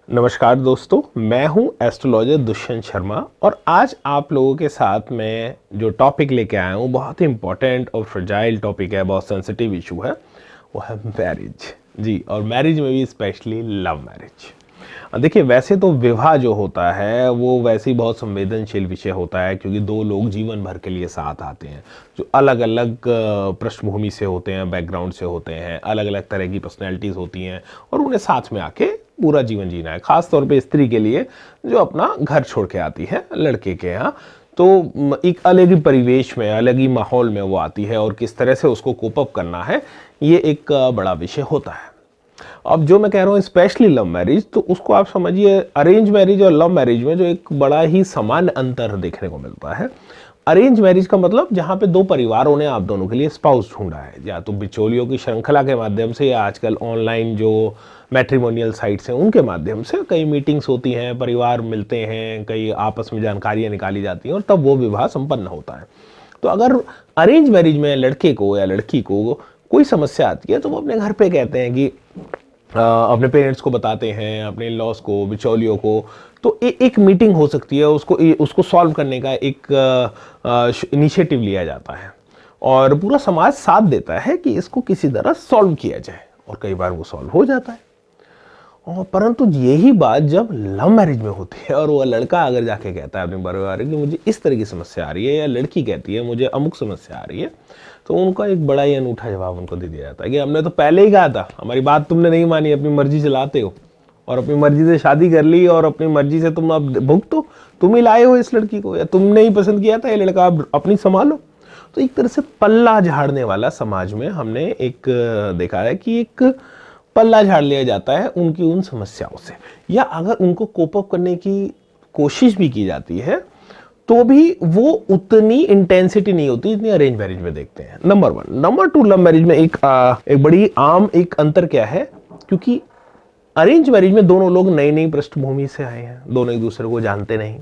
नमस्कार दोस्तों, मैं हूं एस्ट्रोलॉजर दुष्यंत शर्मा और आज आप लोगों के साथ मैं जो टॉपिक लेके आया हूं बहुत ही इंपॉर्टेंट और फ्रेजाइल टॉपिक है, बहुत सेंसिटिव इशू है। वो है मैरिज। जी, और मैरिज में भी स्पेशली लव मैरिज। देखिए, वैसे तो विवाह जो होता है वो वैसे ही बहुत संवेदनशील विषय होता है, क्योंकि दो लोग जीवन भर के लिए साथ आते हैं जो अलग अलग पृष्ठभूमि से होते हैं, बैकग्राउंड से होते हैं, अलग अलग तरह की पर्सनैलिटीज़ होती हैं और उन्हें साथ में आके पूरा जीवन जीना है। खास तौर पे स्त्री के लिए जो अपना घर छोड़ के आती है लड़के के यहाँ, तो एक अलग ही परिवेश में, अलग ही माहौल में वो आती है और किस तरह से उसको कोप अप करना है, ये एक बड़ा विषय होता है। अब जो मैं कह रहा हूँ स्पेशली लव मैरिज, तो उसको आप समझिए अरेंज मैरिज और लव मैरिज में जो एक बड़ा ही समान अंतर देखने को मिलता है। अरेंज मैरिज का मतलब जहाँ पे दो परिवारों ने आप दोनों के लिए स्पाउस ढूंढा है, या तो बिचौलियों की श्रृंखला के माध्यम से या आजकल ऑनलाइन जो मैट्रिमोनियल साइट्स हैं उनके माध्यम से कई मीटिंग्स होती हैं, परिवार मिलते हैं, कई आपस में जानकारियाँ निकाली जाती हैं और तब वो विवाह संपन्न होता है। तो अगर अरेंज मैरिज में लड़के को या लड़की को कोई समस्या आती है तो वो अपने घर पे कहते हैं कि अपने पेरेंट्स को बताते हैं, अपने लॉस को, बिचौलियों को। तो एक मीटिंग हो सकती है, उसको सॉल्व करने का एक इनिशिएटिव लिया जाता है और पूरा समाज साथ देता है कि इसको किसी तरह सॉल्व किया जाए और कई बार वो सॉल्व हो जाता है। और परंतु यही बात जब लव मैरिज में होती है और वो लड़का अगर जाके कहता है अपने परिवार कि मुझे इस तरह की समस्या आ रही है, या लड़की कहती है मुझे अमुक समस्या आ रही है, तो उनका एक बड़ा ही अनूठा जवाब उनको दे दिया जाता है कि हमने तो पहले ही कहा था, हमारी बात तुमने नहीं मानी, अपनी मर्जी चलाते हो और अपनी मर्जी से शादी कर ली और अपनी मर्जी से तुम अब भुगतो, तुम ही लाए हो इस लड़की को या तुमने ही पसंद किया था ये लड़का, अब अपनी संभालो। तो एक तरह से पल्ला झाड़ने वाला समाज में हमने एक देखा है कि एक पल्ला झाड़ लिया जाता है उनकी उन समस्याओं से, या अगर उनको कोप अप करने की कोशिश भी की जाती है तो भी वो उतनी इंटेंसिटी नहीं होती जितनी अरेंज मैरिज में देखते हैं। Number one. Number two, love marriage में एक बड़ी आम एक अंतर क्या है, क्योंकि अरेंज मैरिज में दोनों लोग नई नई पृष्ठभूमि से आए हैं, दोनों एक दूसरे को जानते नहीं।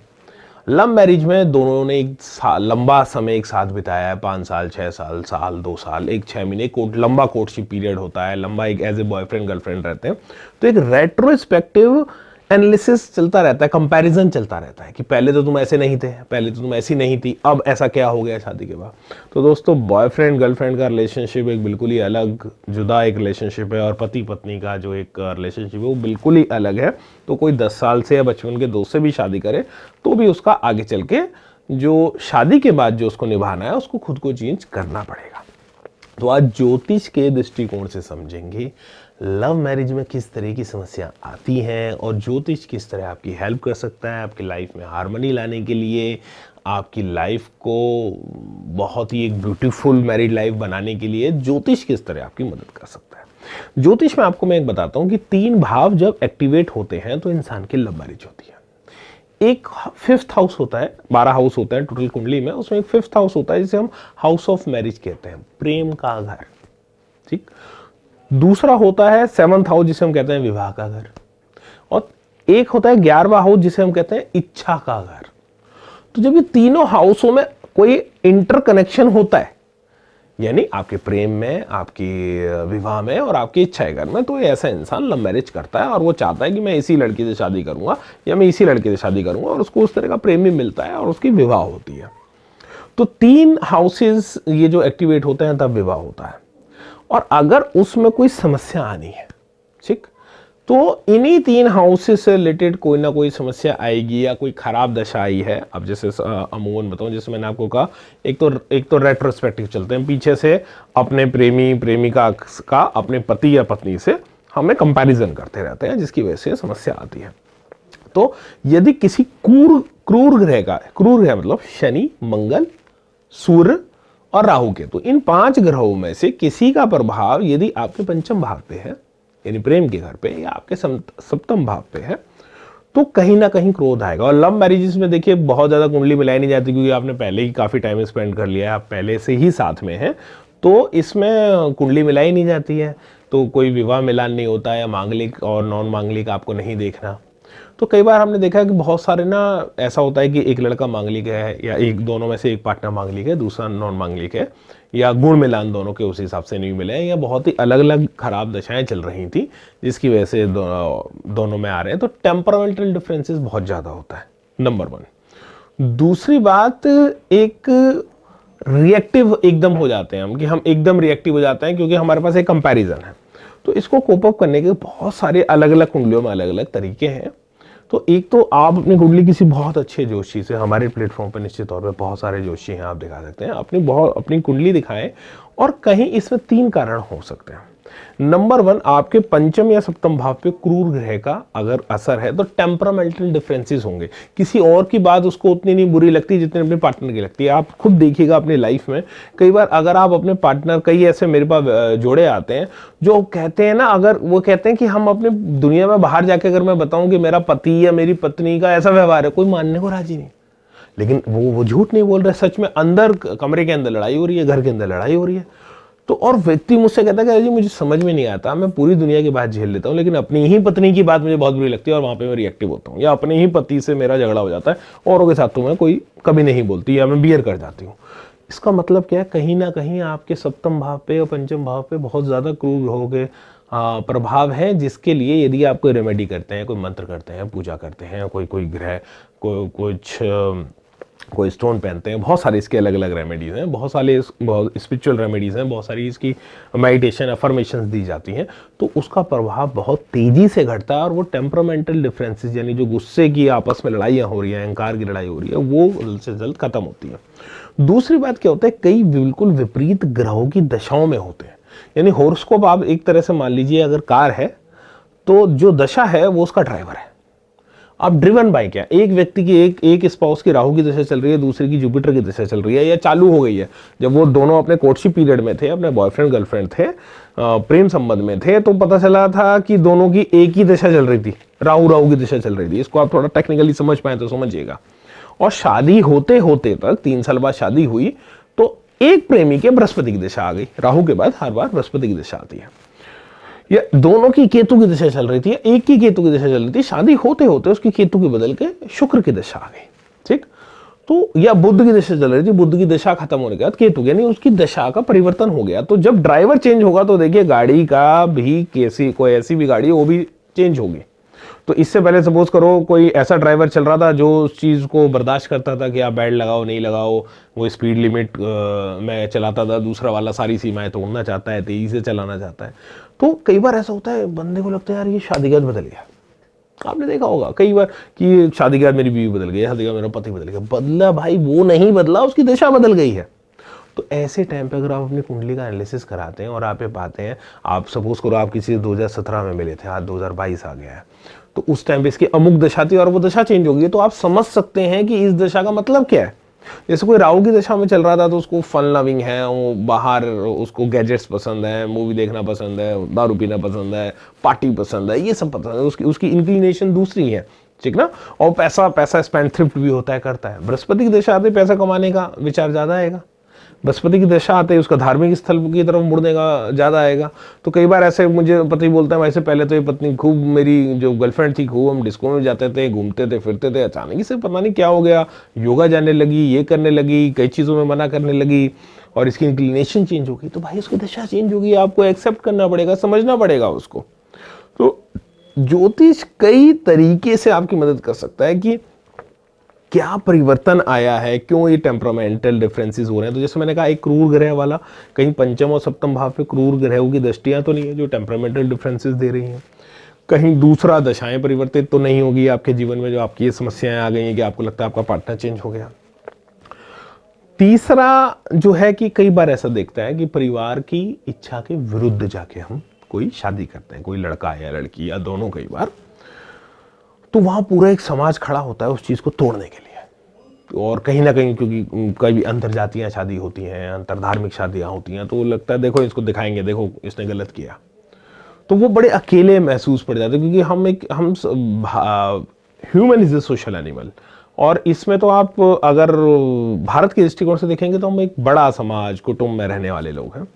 लव मैरिज में दोनों ने एक लंबा समय एक साथ बिताया है, 5 साल, 6 साल, साल, 2 साल, एक 6 महीने लंबा कोर्टशिप पीरियड होता है, लंबा एक एज ए बॉयफ्रेंड गर्लफ्रेंड रहते हैं। तो एक रेट्रोस्पेक्टिव एनालिसिस चलता रहता है, कंपैरिजन चलता रहता है कि पहले तो तुम ऐसे नहीं थे, पहले तो तुम ऐसी नहीं थी, अब ऐसा क्या हो गया शादी के बाद। तो दोस्तों, बॉयफ्रेंड गर्लफ्रेंड का रिलेशनशिप एक बिल्कुल ही अलग जुदा एक रिलेशनशिप है और पति पत्नी का जो एक रिलेशनशिप है वो बिल्कुल ही अलग है। तो कोई 10 साल से या बचपन के दोस्त से भी शादी करे तो भी उसका आगे चल के जो शादी के बाद जो उसको निभाना है उसको खुद को चेंज करना पड़ेगा। तो आज ज्योतिष के दृष्टिकोण से समझेंगे लव मैरिज में किस तरह की समस्या आती हैं और ज्योतिष किस तरह आपकी हेल्प कर सकता है आपकी लाइफ में हार्मनी लाने के लिए, आपकी लाइफ को बहुत ही एक ब्यूटीफुल मैरिड लाइफ बनाने के लिए ज्योतिष किस तरह आपकी मदद कर सकता है। ज्योतिष में आपको मैं एक बताता हूँ कि 3 भाव जब एक्टिवेट होते हैं तो इंसान की लव मैरिज होती है। एक 5th हाउस होता है, 12 हाउस होता है टोटल कुंडली में, उसमें एक 5th हाउस होता है जिसे हम हाउस ऑफ मैरिज कहते हैं, प्रेम का घर। ठीक। दूसरा होता है 7th हाउस जिसे हम कहते हैं विवाह का घर, और एक होता है 11वां हाउस जिसे हम कहते हैं इच्छा का घर। तो जब ये तीनों हाउसों में कोई इंटरकनेक्शन होता है, यानी आपके प्रेम में, आपकी विवाह में और आपकी इच्छा घर में, तो ऐसा इंसान लव मैरिज करता है और वो चाहता है कि मैं इसी लड़की से शादी करूंगा या मैं इसी लड़के से शादी करूंगा, और उसको उस तरह का प्रेम भी मिलता है और उसकी विवाह होती है। तो 3 हाउसेस ये जो एक्टिवेट होते हैं तब विवाह होता है। और अगर उसमें कोई समस्या आनी है, ठीक, तो इन्हीं 3 हाउसेस से रिलेटेड कोई ना कोई समस्या आएगी या कोई खराब दशा आई है। अब जैसे अमूमन बताऊं, जैसे मैंने आपको कहा, एक तो रेट्रोस्पेक्टिव चलते हैं, पीछे से अपने प्रेमी प्रेमिका का अपने पति या पत्नी से हमें कंपैरिजन करते रहते हैं, जिसकी वजह से समस्या आती है। तो यदि किसी क्रूर ग्रह मतलब शनि, मंगल, सूर्य और राहु केतु, इन 5 ग्रहों में से किसी का प्रभाव यदि आपके पंचम भाव पे है, यानी प्रेम के घर पे, या आपके सप्तम भाव पे है, तो कहीं ना कहीं क्रोध आएगा। और लव मैरिजेस में देखिए बहुत ज्यादा कुंडली मिलाई नहीं जाती, क्योंकि आपने पहले ही काफी टाइम स्पेंड कर लिया है, आप पहले से ही साथ में हैं, तो इसमें कुंडली मिलाई नहीं जाती है, तो कोई विवाह मिलान नहीं होता है, मांगलिक और नॉन मांगलिक आपको नहीं देखना। तो कई बार हमने देखा है कि बहुत सारे ना ऐसा होता है कि एक लड़का मांगलिक है या एक दोनों में से एक पार्टनर मांगलिक है, दूसरा नॉन मांगलिक है, या गुण मिलान दोनों के उस हिसाब से नहीं मिले, या बहुत ही अलग अलग खराब दशाएं चल रही थी जिसकी वजह से दोनों में आ रहे हैं। तो टेम्परामेंटल डिफरेंसेस बहुत ज़्यादा होता है, नंबर 1। दूसरी बात, एक रिएक्टिव एकदम हो जाते हैं हम, कि हम एकदम रिएक्टिव हो जाते हैं क्योंकि हमारे पास एक कंपैरिजन है। तो इसको कोप अप करने के बहुत सारे अलग अलग कुंडलियों में अलग अलग तरीके हैं। तो एक तो आप अपनी कुंडली किसी बहुत अच्छे जोशी से, हमारे प्लेटफॉर्म पर निश्चित तौर पे बहुत सारे जोशी हैं, आप दिखा सकते हैं, अपनी कुंडली दिखाएं। और कहीं इसमें 3 कारण हो सकते हैं। नंबर 1, आपके पंचम या सप्तम भाव पे क्रूर ग्रह का अगर असर है तो टेम्परामेंटल डिफरेंसेस होंगे। किसी और की बात उसको उतनी नहीं बुरी लगती जितनी अपने पार्टनर की लगती है। आप खुद देखिएगा अपनी लाइफ में, कई बार अगर आप अपने पार्टनर, कई ऐसे मेरे पास जोड़े आते हैं जो कहते हैं ना, अगर वो कहते हैं कि हम अपने दुनिया में बाहर जाके अगर मैं बताऊं कि मेरा पति या मेरी पत्नी का ऐसा व्यवहार है, कोई मानने को राजी नहीं। लेकिन वो झूठ नहीं बोल रहे, सच में अंदर कमरे के अंदर लड़ाई हो रही है, घर के अंदर लड़ाई हो रही है। तो और व्यक्ति मुझसे कहता है कि जी मुझे समझ में नहीं आता, मैं पूरी दुनिया की बात झेल लेता हूँ लेकिन अपनी ही पत्नी की बात मुझे बहुत बुरी लगती है और वहां पे मैं रिएक्टिव होता हूँ, या अपने ही पति से मेरा झगड़ा हो जाता है, औरों के साथ तो मैं कोई कभी नहीं बोलती, या मैं बियर कर जाती हूँ। इसका मतलब क्या है, कहीं ना कहीं आपके सप्तम भाव पे और पंचम भाव पे बहुत ज्यादा क्रूर ग्रहों के प्रभाव है, जिसके लिए यदि आप कोई रेमेडी करते हैं, कोई मंत्र करते हैं, पूजा करते हैं, कोई ग्रह कोई स्टोन पहनते हैं, बहुत सारे इसके अलग अलग रेमेडीज़ हैं, बहुत स्पिरिचुअल रेमेडीज़ हैं, बहुत सारी इसकी मेडिटेशन अफर्मेशंस दी जाती हैं। तो उसका प्रभाव बहुत तेज़ी से घटता है और वो टेम्परामेंटल डिफरेंसेस, यानी जो गुस्से की आपस में लड़ाइयाँ हो रही हैं, अहंकार की लड़ाई हो रही है, वो जल्द से जल्द खत्म होती है। दूसरी बात क्या होता है, कई बिल्कुल विपरीत ग्रहों की दशाओं में होते हैं। यानी हॉरोस्कोप आप एक तरह से मान लीजिए, अगर कार है तो जो दशा है वो उसका ड्राइवर है। अब ड्रिवन बाय क्या, एक व्यक्ति की एक स्पाउस की राहु की दशा चल रही है, दूसरे की जुपिटर की दशा चल रही है, या चालू हो गई है। जब वो दोनों अपने कोर्टशिप पीरियड में थे, अपने बॉयफ्रेंड गर्लफ्रेंड थे, प्रेम संबंध में थे, तो पता चला था कि दोनों की एक ही दशा चल रही थी, राहु की दशा चल रही थी। इसको आप थोड़ा टेक्निकली समझ पाए तो समझिएगा। और शादी होते होते तक 3 साल बाद शादी हुई तो एक प्रेमी के बृहस्पति की दशा आ गई। राहु के बाद हर बार बृहस्पति की दशा आती है। या दोनों की केतु की दशा चल रही थी, एक की केतु की दशा चल रही थी, शादी होते होते उसकी केतु की बदल के शुक्र की दशा आ गई। ठीक, तो या बुध की दशा चल रही थी, बुध की दशा खत्म होने के बाद केतु, यानी उसकी दशा का परिवर्तन हो गया। तो जब ड्राइवर चेंज होगा तो देखिए गाड़ी का भी, कैसी कोई ऐसी भी गाड़ी वो भी चेंज होगी। तो इससे पहले सपोज करो कोई ऐसा ड्राइवर चल रहा था जो उस चीज़ को बर्दाश्त करता था कि आप बेल्ट लगाओ नहीं लगाओ, वो स्पीड लिमिट में चलाता था, दूसरा वाला सारी सीमाएं तोड़ना चाहता है, तेजी से चलाना चाहता है। तो कई बार ऐसा होता है, बंदे को लगता है यार ये शादी के बाद बदल गया। आपने देखा होगा कई बार कि शादी के बाद मेरी बीवी बदल गई, शादी के बाद मेरा पति बदल गया। बदला भाई वो नहीं बदला, उसकी दिशा बदल गई है। तो ऐसे टाइम पे अगर आप अपनी कुंडली का एनालिसिस कराते हैं और आप ये पाते हैं, आप सपोज करो आप किसी से 2017 में मिले थे, आज 2022 आ गया है, तो उस टाइम पे इसकी अमुक दशा थी और वो दशा चेंज हो गई, तो आप समझ सकते हैं कि इस दशा का मतलब क्या है। जैसे कोई राहु की दशा में चल रहा था तो उसको फन लविंग है, वो बाहर उसको गैजेट्स पसंद है, मूवी देखना पसंद है, दारू पीना पसंद है, पार्टी पसंद है, ये सब पसंद है, उसकी इंक्लिनेशन दूसरी है। ठीक ना। और पैसा स्पेंड थ्रिफ्ट भी होता है, करता है। बृहस्पति की दशा आते पैसा कमाने का विचार ज्यादा आएगा, बृहस्पति की दशा आते ही उसका धार्मिक स्थल की तरफ मुड़ने का ज़्यादा आएगा। तो कई बार ऐसे मुझे पति बोलता है, वैसे पहले तो ये पत्नी खूब, मेरी जो गर्लफ्रेंड थी, खूब हम डिस्को में जाते थे, घूमते थे, फिरते थे, अचानक से पता नहीं क्या हो गया, योगा जाने लगी, ये करने लगी, कई चीज़ों में मना करने लगी और इसकी इंक्लिनेशन चेंज हो गई। तो भाई उसकी दशा चेंज हो गई, आपको एक्सेप्ट करना पड़ेगा, समझना पड़ेगा उसको। तो ज्योतिष कई तरीके से आपकी मदद कर सकता है कि क्या परिवर्तन आया है, क्यों ये टेम्परामेंटल डिफरेंसेस हो रहे हैं। तो जैसे मैंने कहा, एक क्रूर ग्रह वाला, कहीं पंचम और सप्तम भाव पे क्रूर ग्रहों की दृष्टियां तो नहीं है जो टेम्परामेंटल डिफरेंसेस दे रही हैं। कहीं दूसरा दशाएं परिवर्तित तो नहीं होगी आपके जीवन में, जो आपकी ये समस्याएं आ गई हैं कि आपको लगता है आपका पार्टनर चेंज हो गया। तीसरा जो है कि कई बार ऐसा देखता है कि परिवार की इच्छा के विरुद्ध जाके हम कोई शादी करते हैं, कोई लड़का या लड़की या दोनों, कई बार तो वहां पूरा एक समाज खड़ा होता है उस चीज को तोड़ने के लिए। और कहीं ना कहीं क्योंकि कई अंतर जातियां शादी होती हैं, अंतर धार्मिक शादियां होती हैं, तो लगता है देखो इसको दिखाएंगे, देखो इसने गलत किया। तो वो बड़े अकेले महसूस पड़ जाते हैं, क्योंकि हम human is a social animal. और इसमें तो आप अगर भारत के दृष्टिकोण से देखेंगे तो हम एक बड़ा समाज, कुटुंब में रहने वाले लोग हैं।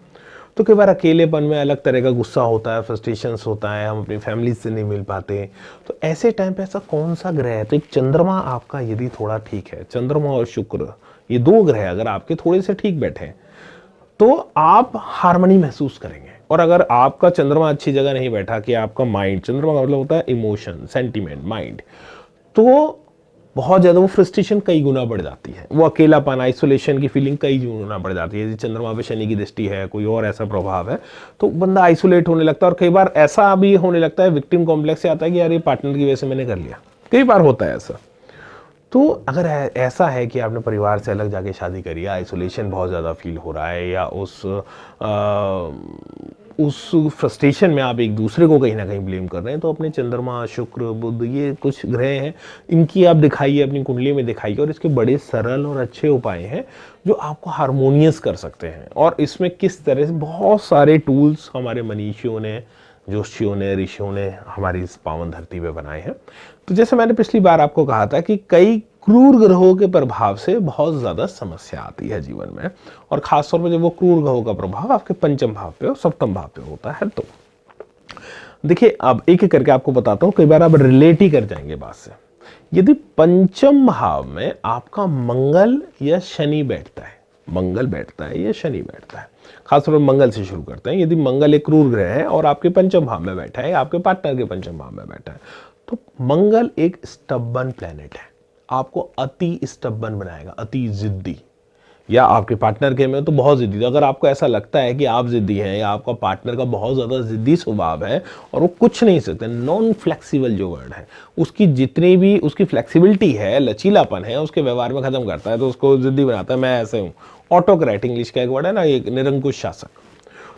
तो कई बार अकेलेपन में अलग तरह का गुस्सा होता है, फ्रस्ट्रेशंस होता है, हम अपनी फैमिली से नहीं मिल पाते। तो ऐसे टाइम पे ऐसा कौन सा ग्रह है, तो एक चंद्रमा आपका यदि थोड़ा ठीक है, चंद्रमा और शुक्र, ये 2 ग्रह अगर आपके थोड़े से ठीक बैठे हैं, तो आप हार्मनी महसूस करेंगे। और अगर आपका चंद्रमा अच्छी जगह नहीं बैठा, कि आपका माइंड, चंद्रमा का मतलब होता है इमोशन, सेंटीमेंट, माइंड, तो बहुत ज़्यादा वो फ्रस्ट्रेशन कई गुना बढ़ जाती है, वो अकेलापन, आइसोलेशन की फीलिंग कई गुना बढ़ जाती है। यदि चंद्रमा पे शनि की दृष्टि है, कोई और ऐसा प्रभाव है, तो बंदा आइसोलेट होने लगता है। और कई बार ऐसा भी होने लगता है, विक्टिम कॉम्प्लेक्स से आता है कि यार ये पार्टनर की वजह से मैंने कर लिया, कई बार होता है ऐसा। तो अगर ऐसा है कि आपने परिवार से अलग जाके शादी करी है, आइसोलेशन बहुत ज़्यादा फील हो रहा है, या उस फ्रस्ट्रेशन में आप एक दूसरे को कहीं ना कहीं ब्लेम कर रहे हैं, तो अपने चंद्रमा, शुक्र, बुध, ये कुछ ग्रह हैं, इनकी आप दिखाइए, अपनी कुंडली में दिखाइए। और इसके बड़े सरल और अच्छे उपाय हैं जो आपको हारमोनियस कर सकते हैं। और इसमें किस तरह से बहुत सारे टूल्स हमारे मनीषियों ने, जोशियों ने, ऋषियों ने हमारी इस पावन धरती पे बनाए हैं। तो जैसे मैंने पिछली बार आपको कहा था कि कई क्रूर ग्रहों के प्रभाव से बहुत ज़्यादा समस्या आती है जीवन में, और खासतौर पर जब वो क्रूर ग्रहों का प्रभाव आपके पंचम भाव पे और सप्तम भाव पे होता है। तो देखिए, अब एक एक करके आपको बताता हूँ, कई बार आप रिलेट ही कर जाएंगे बात से। यदि पंचम भाव में आपका मंगल या शनि बैठता है, मंगल बैठता है या शनि बैठता है, खासतौर पर मंगल से शुरू करते हैं। यदि मंगल एक क्रूर ग्रह है और आपके पंचम भाव में बैठा है, आपके पार्टनर के पंचम भाव में बैठा है, तो मंगल एक स्टबन प्लेनेट है, आपको अति स्टबन बनाएगा, अति जिद्दी। या आपके पार्टनर के में तो बहुत जिद्दी। अगर आपको ऐसा लगता है कि आप जिद्दी हैं, या आपका पार्टनर का बहुत ज़्यादा जिद्दी स्वभाव है और वो कुछ नहीं सकते, नॉन फ्लेक्सिबल जो वर्ड है, उसकी जितनी भी उसकी फ्लेक्सिबिलिटी है, लचीलापन है, उसके व्यवहार में ख़त्म करता है, तो उसको जिद्दी बनाता है। मैं ऐसे हूँ, ऑटोक्रेट इंग्लिश का एक वर्ड है ना, एक निरंकुश शासक।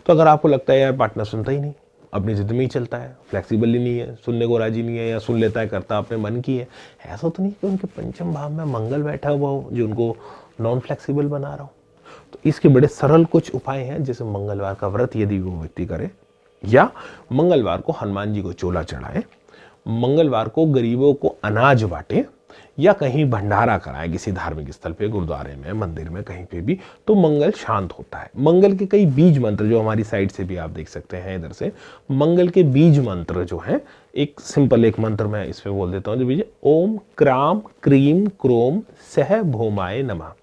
तो अगर आपको लगता है यार पार्टनर सुनता ही नहीं, अपनी जिद में ही चलता है, फ्लेक्सिबल ही नहीं है, सुनने को राजी नहीं है, या सुन लेता है, करता अपने मन की है, ऐसा तो नहीं कि उनके पंचम भाव में मंगल बैठा हुआ हो जो उनको नॉन फ्लेक्सिबल बना रहा हो। तो इसके बड़े सरल कुछ उपाय हैं, जैसे मंगलवार का व्रत यदि वो व्यक्ति करे, या मंगलवार को हनुमान जी को चोला चढ़ाए, मंगलवार को गरीबों को अनाज बांटे, या कहीं भंडारा कराए किसी धार्मिक स्थल पे, गुरुद्वारे में, मंदिर में, कहीं पे भी, तो मंगल शांत होता है। मंगल के कई बीज मंत्र जो हमारी साइड से भी आप देख सकते हैं इधर से, मंगल के बीज मंत्र जो हैं, एक सिंपल एक मंत्र मैं इस पे बोल देता हूँ, जो बीज, ओम क्राम क्रीम क्रोम सह भौमाय नमः।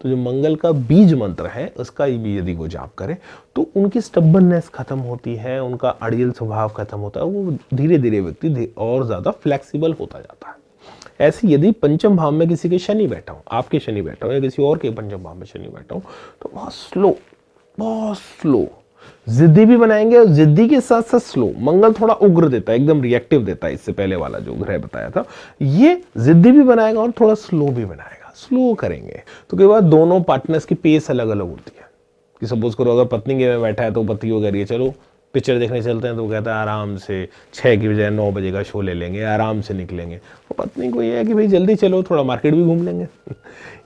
तो जो मंगल का बीज मंत्र है, उसका यदि वो जाप करें, तो उनकी स्टबननेस खत्म होती है, उनका अड़ियल स्वभाव खत्म होता है, वो धीरे धीरे व्यक्ति और ज़्यादा फ्लेक्सिबल होता जाता है। ऐसे यदि पंचम भाव में किसी के शनि बैठा हो, आपके शनि बैठा हो, या किसी और के पंचम भाव में शनि बैठा हो, तो बहुत स्लो जिद्दी भी बनाएंगे, और जिद्दी के साथ साथ स्लो। मंगल थोड़ा उग्र देता है, एकदम रिएक्टिव देता है, इससे पहले वाला जो ग्रह बताया था, ये जिद्दी भी बनाएगा और थोड़ा स्लो भी बनाएगा। स्लो करेंगे तो कई बार दोनों पार्टनर्स की पेस अलग अलग होती है। कि सपोज करो अगर पत्नी के में बैठा है, तो पति को कह रही है चलो पिक्चर देखने चलते हैं, तो वो कहता है आराम से 6 की बजाय 9 बजे का शो ले लेंगे, आराम से निकलेंगे। तो पत्नी को ये है कि भाई जल्दी चलो, थोड़ा मार्केट भी घूम लेंगे।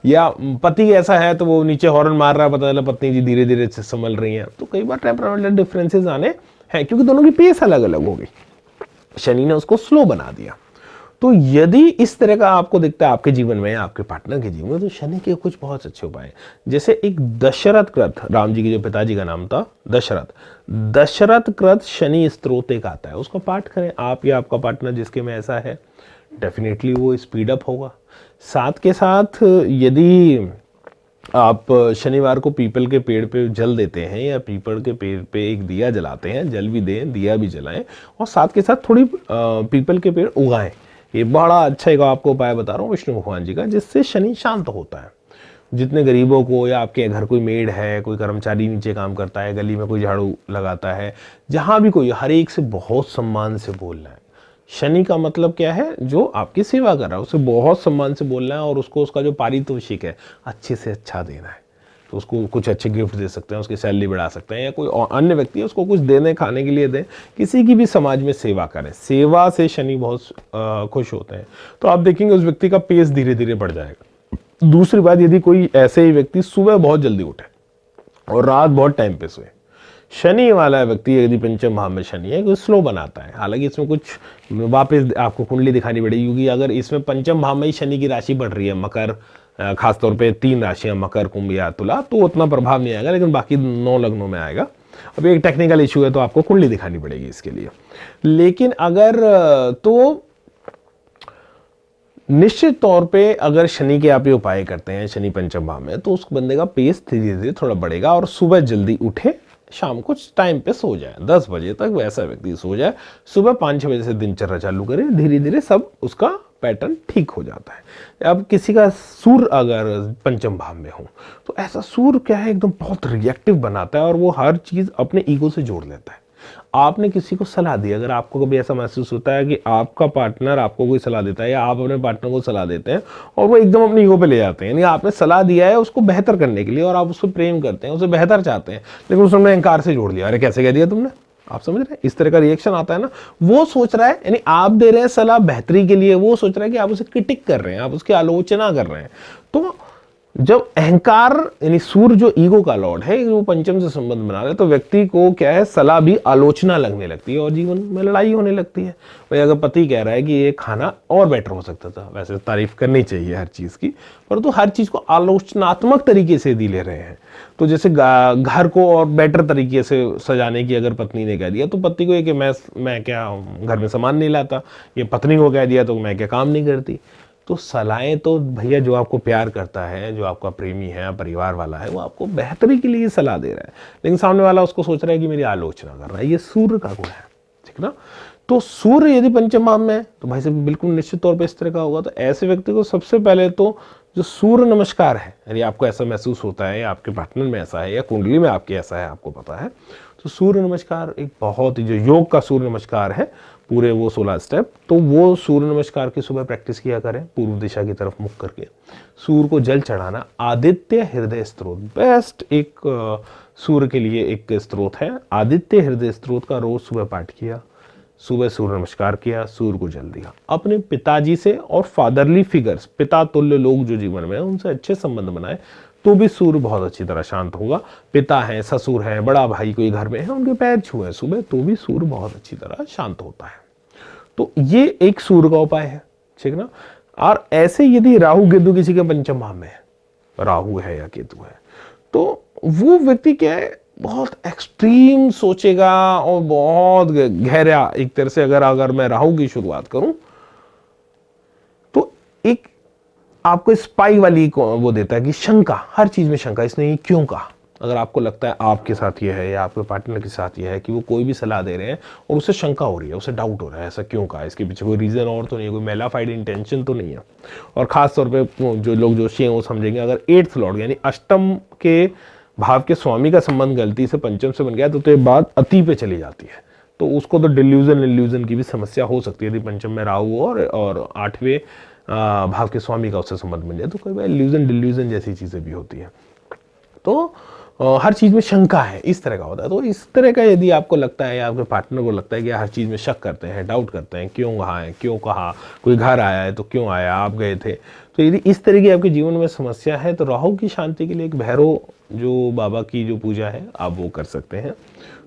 या पति ऐसा है तो वो नीचे हॉर्न मार रहा है, पता चला पत्नी जी धीरे धीरे संभल रही हैं। तो कई बार टेम्परामेंटल डिफरेंसेस आने हैं, क्योंकि दोनों की पेस अलग अलग हो गई, शनि ने उसको स्लो बना दिया। तो यदि इस तरह का आपको दिखता है आपके जीवन में, आपके पार्टनर के जीवन में, तो शनि के कुछ बहुत अच्छे उपाय हैं। जैसे एक दशरथ कृत, राम जी के जो पिताजी का नाम था दशरथ कृत शनि स्तोत्र एक आता है, उसका पाठ करें आप या आपका पार्टनर जिसके में ऐसा है, डेफिनेटली वो स्पीड अप होगा। साथ के साथ यदि आप शनिवार को पीपल के पेड़ पे जल देते हैं, या पीपल के पेड़ पे एक दिया जलाते हैं, जल भी दें, दिया भी जलाएं, और साथ के साथ थोड़ी पीपल के पेड़ उगाएं, ये बड़ा अच्छा एक आपको उपाय बता रहा हूँ विष्णु भगवान जी का, जिससे शनि शांत होता है। जितने गरीबों को, या आपके घर कोई मेड है, कोई कर्मचारी नीचे काम करता है, गली में कोई झाड़ू लगाता है, जहाँ भी कोई, हर एक से बहुत सम्मान से बोलना है। शनि का मतलब क्या है, जो आपकी सेवा कर रहा है उसे बहुत सम्मान से बोलना है, और उसको उसका जो पारितोषिक है अच्छे से अच्छा देना है। तो उसको कुछ अच्छे गिफ्ट दे सकते हैं, उसकी सैलरी बढ़ा सकते हैं, या कोई अन्य व्यक्ति है उसको कुछ देने खाने के लिए दें, किसी की भी समाज में सेवा करें। सेवा से शनि बहुत खुश होते हैं। तो आप देखेंगे उस व्यक्ति का पेस धीरे धीरे बढ़ जाएगा। दूसरी बात, यदि कोई ऐसे ही व्यक्ति सुबह बहुत जल्दी उठे और रात बहुत टाइम पे सोए, शनि वाला व्यक्ति यदि पंचम भाव में शनि है, तो स्लो बनाता है। हालांकि इसमें कुछ वापस आपको कुंडली दिखानी पड़ेगी, क्योंकि अगर इसमें पंचम भाव में ही शनि की राशि बढ़ रही है, मकर, खासतौर पे 3 राशियां मकर, कुंभ या तुला, तो उतना प्रभाव नहीं आएगा, लेकिन बाकी 9 लग्नों में आएगा। अब एक टेक्निकल इशू है, तो आपको कुंडली दिखानी पड़ेगी इसके लिए। लेकिन अगर तो निश्चित तौर पे अगर शनि के आप ये उपाय करते हैं शनि पंचम भाव में, तो उस बंदे का पेस धीरे धीरे थोड़ा बढ़ेगा और सुबह जल्दी उठे, शाम को टाइम पे सो जाए, 10 बजे तक वैसा व्यक्ति सो जाए, सुबह 5-6 बजे से दिनचर्या चालू करे, धीरे धीरे सब उसका पैटर्न ठीक हो जाता है। अब किसी का सूर्य अगर पंचम भाव में हो तो ऐसा सूर्य क्या है, एकदम बहुत रिएक्टिव बनाता है और वो हर चीज अपने ईगो से जोड़ लेता है। आपने किसी को सलाह दी, अगर आपको कभी ऐसा महसूस होता है कि आपका पार्टनर आपको कोई सलाह देता है या आप अपने पार्टनर को सलाह देते हैं और वो एकदम अपनी ईगो पे ले जाते हैं, यानी आपने सलाह दिया है उसको बेहतर करने के लिए और आप उसको प्रेम करते हैं, उसे बेहतर चाहते हैं, लेकिन उसने अहंकार से जोड़ दिया, अरे कैसे कह दिया तुमने, आप समझ रहे हैं, इस तरह का रिएक्शन आता है ना। वो सोच रहा है, यानी आप दे रहे हैं सलाह बेहतरी के लिए, वो सोच रहा है कि आप उसे क्रिटिक कर रहे हैं, आप उसकी आलोचना कर रहे हैं। तो जब अहंकार यानी सूर्य जो ईगो का लॉर्ड है वो पंचम से संबंध बना रहे, तो व्यक्ति को क्या है, सलाह भी आलोचना लगने लगती है और जीवन में लड़ाई होने लगती है। भाई अगर पति कह रहा है कि ये खाना और बेटर हो सकता था, वैसे तारीफ करनी चाहिए हर चीज की, परंतु हर चीज को आलोचनात्मक तरीके से दी ले रहे हैं। तो जैसे घर को और बेटर तरीके से सजाने की अगर पत्नी ने कह दिया, तो पति को ये कि मैं क्या घर में सामान नहीं लाता, ये पत्नी को कह दिया तो मैं क्या काम नहीं करती। तो सलाहें तो भैया जो आपको प्यार करता है, जो आपका प्रेमी है, परिवार वाला है, वो आपको बेहतरी के लिए सलाह दे रहा है, लेकिन सामने वाला उसको सोच रहा है कि मेरी आलोचना कर रहा है। ये सूर्य का गुण है, ठीक ना। तो सूर्य यदि पंचम भाव में है तो भाई साहब बिल्कुल निश्चित तौर पे इस तरह का होगा। तो ऐसे व्यक्ति को सबसे पहले तो जो सूर्य नमस्कार है, यदि आपको ऐसा महसूस होता है या आपके पार्टनर में ऐसा है या कुंडली में आपके ऐसा है, आपको पता है, तो सूर्य नमस्कार एक बहुत ही, जो योग का सूर्य नमस्कार है पूरे वो 16 स्टेप, तो वो सूर्य नमस्कार की सुबह प्रैक्टिस किया करें, पूर्व दिशा की तरफ मुख करके। सूर्य को जल चढ़ाना, आदित्य हृदय स्त्रोत बेस्ट एक सूर्य के लिए एक स्त्रोत है, आदित्य हृदय स्त्रोत का रोज सुबह पाठ किया, सुबह सूर्य नमस्कार किया, सूर्य को जल दिया। अपने पिताजी से और फादरली फिगर्स, पिता तुल्य लोग जो जीवन में है, उनसे अच्छे संबंध बनाए, तो भी सूर्य बहुत अच्छी तरह शांत होगा। पिता है, ससुर है, बड़ा भाई कोई घर में है, उनके पैर छुए सुबह, तो भी सूर्य बहुत अच्छी तरह शांत होता है। तो ये एक सूर्य का उपाय है, ठीक ना। और ऐसे यदि राहु केतु किसी के पंचम भाव में है, राहु है या केतु है, तो वो व्यक्ति क्या है, बहुत एक्सट्रीम सोचेगा और बहुत गहरा, एक तरह से अगर मैं राहु की शुरुआत करूं तो एक आपको स्पाई वाली वो देता है कि शंका, हर चीज में शंका, इसने ये क्यों कहा। अगर आपको लगता है आपके साथ ये है या आपके पार्टनर के साथ ये है कि वो कोई भी सलाह दे रहे हैं और उसे शंका हो रही है, उसे डाउट हो रहा है, ऐसा क्यों कहा, इसके पीछे कोई रीजन और तो नहीं है, कोई मेलाफाइड इंटेंशन तो नहीं है। और खास तौर पे जो लोग जोशी हैं वो समझेंगे, अगर 8th लॉर्ड यानी अष्टम के भाव के स्वामी का संबंध गलती से पंचम से बन गया तो ये बात अति पे चली जाती है, तो उसको तो डिल्यूजन की भी समस्या हो सकती है। यदि पंचम में राहु और 8वें भाव के स्वामी का उससे संबंध बन जाए तो कई बार डिल्यूजन जैसी चीजें भी होती है। तो हर चीज में शंका है, इस तरह का होता है। तो इस तरह का यदि आपको लगता है या आपके पार्टनर को लगता है कि हर चीज में शक करते हैं, डाउट करते हैं, क्यों कहा है, क्यों कहा, कोई घर आया है तो क्यों आया, आप गए थे, तो यदि इस तरह की आपके जीवन में समस्या है तो राहु की शांति के लिए एक भैरव जो बाबा की जो पूजा है आप वो कर सकते हैं।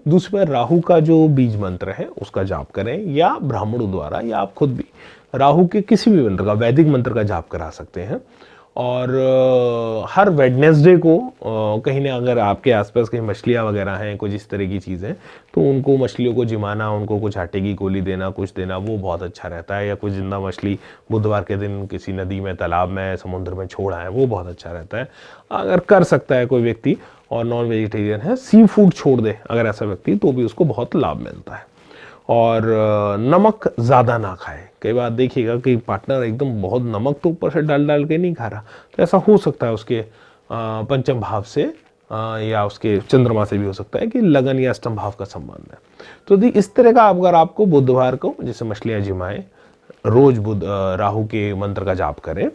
दूसरी बार राहु का जो बीज मंत्र है उसका जाप करें, या ब्राह्मणों द्वारा या आप खुद भी राहु के किसी भी मंत्र का, वैदिक मंत्र का जाप करा सकते हैं। और हर वेडनेसडे को कहीं ना, अगर आपके आसपास कहीं मछलियाँ वगैरह हैं, कुछ इस तरह की चीज़ें, तो उनको मछलियों को जिमाना, उनको कुछ आटे की गोली देना, कुछ देना, वो बहुत अच्छा रहता है। या कुछ जिंदा मछली बुधवार के दिन किसी नदी में, तालाब में, समुद्र में छोड़ा है, वो बहुत अच्छा रहता है। अगर कर सकता है कोई व्यक्ति और नॉन वेजिटेरियन है, सी फूड छोड़ दे अगर ऐसा व्यक्ति, तो भी उसको बहुत लाभ मिलता है। और नमक ज़्यादा ना खाए। कई बार देखिएगा कि पार्टनर एकदम बहुत नमक तो ऊपर से डाल डाल के नहीं खा रहा, तो ऐसा हो सकता है उसके पंचम भाव से या उसके चंद्रमा से भी हो सकता है कि लगन या अष्टम भाव का संबंध है। तो यदि इस तरह का अगर आपको बुधवार को जैसे मछलियाँ जिमाएं, रोज राहु के मंत्र का जाप करें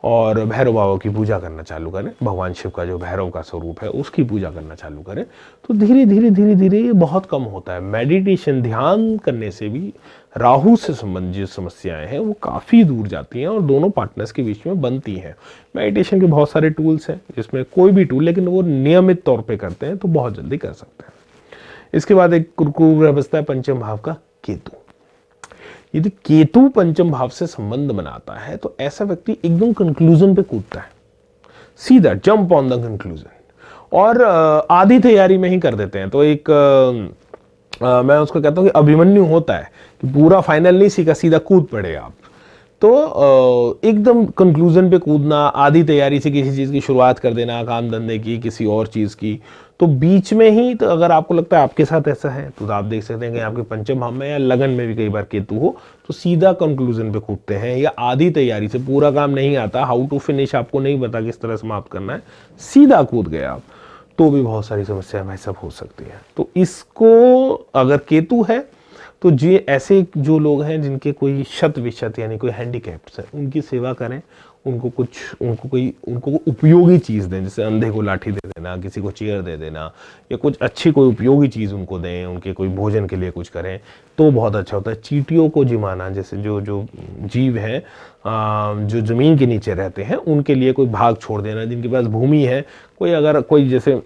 और भैरव बाबा की पूजा करना चालू करें, भगवान शिव का जो भैरव का स्वरूप है उसकी पूजा करना चालू करें, तो धीरे धीरे ये बहुत कम होता है। मेडिटेशन, ध्यान करने से भी राहु से संबंधित समस्याएं हैं वो काफ़ी दूर जाती हैं और दोनों पार्टनर्स के बीच में बनती हैं। मेडिटेशन के बहुत सारे टूल्स हैं, जिसमें कोई भी टूल, लेकिन वो नियमित तौर पर करते हैं तो बहुत जल्दी कर सकते हैं। इसके बाद एक कुरकुर बचता है पंचम भाव का केतु। यदि केतु पंचम भाव से संबंध बनाता है तो ऐसा व्यक्ति एकदम कंक्लूजन पे कूदता है, सीधा जंप ऑन द कंक्लूजन, और आधी तैयारी में ही कर देते हैं। तो एक मैं उसको कहता हूँ कि अभिमन्यु होता है कि पूरा फाइनल नहीं सीखा, सीधा कूद पड़े आप। तो एकदम कंक्लूजन पे कूदना, आधी तैयारी से किसी चीज़ की शुरुआत कर देना, काम धंधे की, किसी और चीज़ की, तो बीच में ही, तो अगर आपको लगता है आपके साथ ऐसा है तो आप देख सकते हैं कि आपके पंचम भाव में या लगन में भी कई बार केतु हो तो सीधा कंक्लूजन पे कूदते हैं, या आधी तैयारी से, पूरा काम नहीं आता, हाउ टू फिनिश आपको नहीं पता किस तरह समाप्त करना है, सीधा कूद गए आप, तो भी बहुत सारी समस्याएं भाई सब हो सकती है। तो इसको अगर केतु है तो जी ऐसे जो लोग हैं जिनके कोई शत विशत यानी कोई हैंडीकैप्स है, उनकी सेवा करें, उनको उपयोगी चीज़ दें, जैसे अंधे को लाठी दे देना, किसी को चेयर दे देना, या कुछ अच्छी कोई उपयोगी चीज़ उनको दें, उनके कोई भोजन के लिए कुछ करें तो बहुत अच्छा होता है। चींटियों को जिमाना, जैसे जो जो जीव हैं जो ज़मीन के नीचे रहते हैं, उनके लिए कोई भाग छोड़ देना, जिनके पास भूमि है, कोई अगर कोई जैसे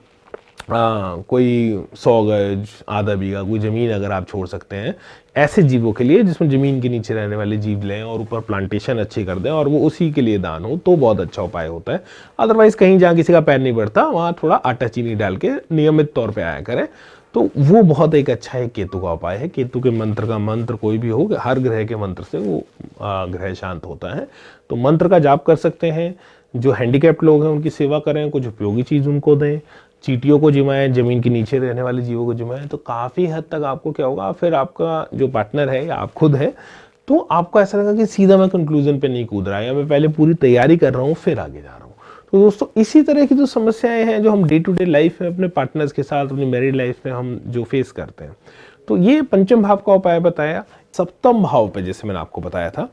कोई 100 गज, आधा बीघा कोई ज़मीन अगर आप छोड़ सकते हैं ऐसे जीवों के लिए, जिसमें ज़मीन के नीचे रहने वाले जीव लें और ऊपर प्लांटेशन अच्छी कर दें और वो उसी के लिए दान हो, तो बहुत अच्छा उपाय होता है। अदरवाइज़ कहीं जहाँ किसी का पैर नहीं बढ़ता वहाँ थोड़ा आटा चीनी डाल के नियमित तौर पे आया करें, तो वो बहुत एक अच्छा एक केतु का उपाय है। केतु के मंत्र का मंत्र कोई भी हो, हर ग्रह के मंत्र से वो ग्रह शांत होता है, तो मंत्र का जाप कर सकते हैं। जो हैंडीकैप्ड लोग हैं उनकी सेवा करें, कुछ उपयोगी चीज़ उनको दें, चींटियों को जिमाएं, ज़मीन के नीचे रहने वाले जीवों को जिमाएं, तो काफ़ी हद तक आपको क्या होगा, फिर आपका जो पार्टनर है या आप खुद है, तो आपको ऐसा लगेगा कि सीधा मैं कंक्लूजन पे नहीं कूद रहा है, या मैं पहले पूरी तैयारी कर रहा हूँ फिर आगे जा रहा हूँ। तो दोस्तों इसी तरह की जो समस्याएं हैं जो हम डे टू डे लाइफ में अपने पार्टनर्स के साथ, अपनी मैरिड लाइफ में हम जो फेस करते हैं, तो ये पंचम भाव का उपाय बताया। सप्तम भाव पे जैसे मैंने आपको बताया था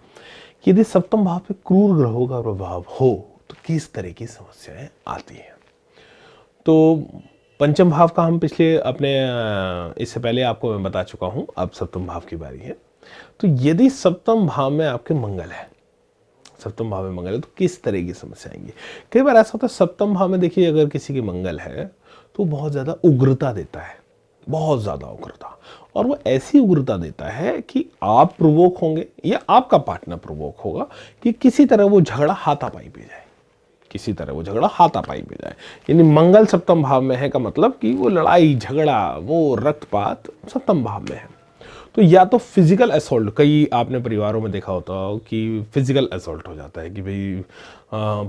कि यदि सप्तम भाव पे क्रूर ग्रहों का प्रभाव हो तो किस तरह की समस्याएं आती हैं। तो पंचम भाव का हम पिछले अपने इससे पहले आपको मैं बता चुका हूं, अब सप्तम भाव की बारी है। तो यदि सप्तम भाव में आपके मंगल है, सप्तम भाव में मंगल है, तो किस तरह की समस्या आएंगी। कई बार ऐसा होता है सप्तम भाव में, देखिए अगर किसी की मंगल है तो बहुत ज़्यादा उग्रता देता है, बहुत ज़्यादा उग्रता, और वो ऐसी उग्रता देता है कि आप प्रोवोक होंगे या आपका पार्टनर प्रोवोक होगा कि किसी तरह वो झगड़ा हाथापाई पे जाए, किसी तरह वो झगड़ा हाथापाई पे जाए। यानी मंगल सप्तम भाव में है का मतलब कि वो लड़ाई झगड़ा, वो रक्तपात सप्तम भाव में है। तो या तो फिजिकल असॉल्ट, कई आपने परिवारों में देखा होता हो कि फिजिकल असॉल्ट हो जाता है कि भाई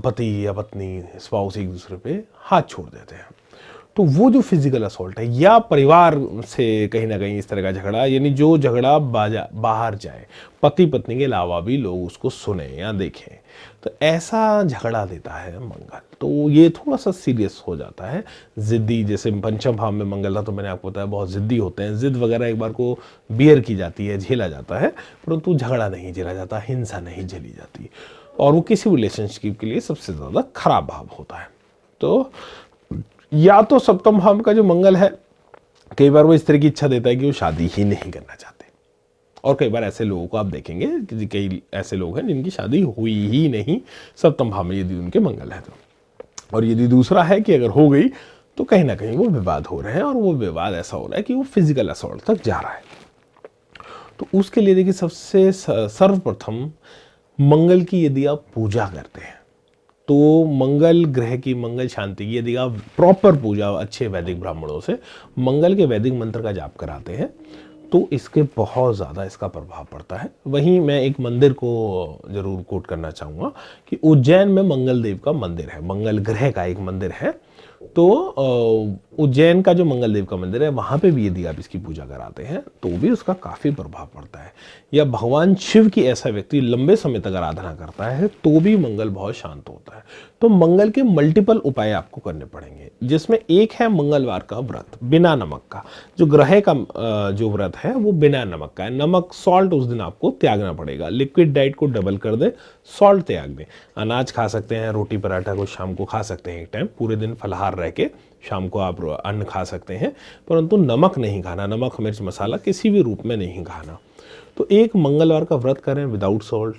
पति या पत्नी, स्पाउस एक दूसरे पे हाथ छोड़ देते हैं, तो वो जो फिजिकल असॉल्ट है, या परिवार से कहीं ना कहीं इस तरह का झगड़ा, यानी जो झगड़ा बाहर जाए, पति पत्नी के अलावा भी लोग उसको सुने या देखें, तो ऐसा झगड़ा देता है मंगल। तो ये थोड़ा सा सीरियस हो जाता है। जिद्दी, जैसे पंचम भाव में मंगल था तो मैंने आपको बताया बहुत जिद्दी होते हैं, जिद वगैरह एक बार को बियर की जाती है, झेला जाता है, परंतु झगड़ा नहीं झेला जाता, हिंसा नहीं झेली जाती, और वो किसी रिलेशनशिप के लिए सबसे ज़्यादा खराब भाव होता है। तो या तो सप्तम भाव का जो मंगल है, कई बार वो इस तरह की इच्छा देता है कि वो शादी ही नहीं करना चाहते, और कई बार ऐसे लोगों को आप देखेंगे कि कई ऐसे लोग हैं जिनकी शादी हुई ही नहीं सप्तम भाव में यदि उनके मंगल है तो। और यदि दूसरा है कि अगर हो गई तो कहीं ना कहीं वो विवाद हो रहे हैं, और वो विवाद ऐसा हो रहा है कि वो फिजिकल असॉल्ट तक जा रहा है। तो उसके लिए देखिए सबसे सर्वप्रथम मंगल की यदि आप पूजा करते हैं, तो मंगल ग्रह की, मंगल शांति की यदि आप प्रॉपर पूजा अच्छे वैदिक ब्राह्मणों से मंगल के वैदिक मंत्र का जाप कराते हैं, तो इसके बहुत ज़्यादा इसका प्रभाव पड़ता है। वहीं मैं एक मंदिर को ज़रूर कोट करना चाहूँगा कि उज्जैन में मंगल देव का मंदिर है, मंगल ग्रह का एक मंदिर है। तो उज्जैन का जो मंगल देव का मंदिर है, वहाँ पे भी यदि आप इसकी पूजा कराते हैं तो भी उसका काफ़ी प्रभाव पड़ता है। या भगवान शिव की ऐसा व्यक्ति लंबे समय तक आराधना करता है तो भी मंगल बहुत शांत होता है। तो मंगल के मल्टीपल उपाय आपको करने पड़ेंगे, जिसमें एक है मंगलवार का व्रत बिना नमक का। जो ग्रह का जो व्रत है वो बिना नमक का है, नमक सॉल्ट उस दिन आपको त्यागना पड़ेगा। लिक्विड डाइट को डबल कर दे, सॉल्ट त्याग दें। अनाज खा सकते हैं, रोटी पराठा को शाम को खा सकते हैं एक टाइम, पूरे दिन फलाहार रह के शाम को आप अन्न खा सकते हैं, परंतु नमक नहीं खाना, नमक मिर्च मसाला किसी भी रूप में नहीं खाना। तो एक मंगलवार का व्रत करें विदाउट सॉल्ट।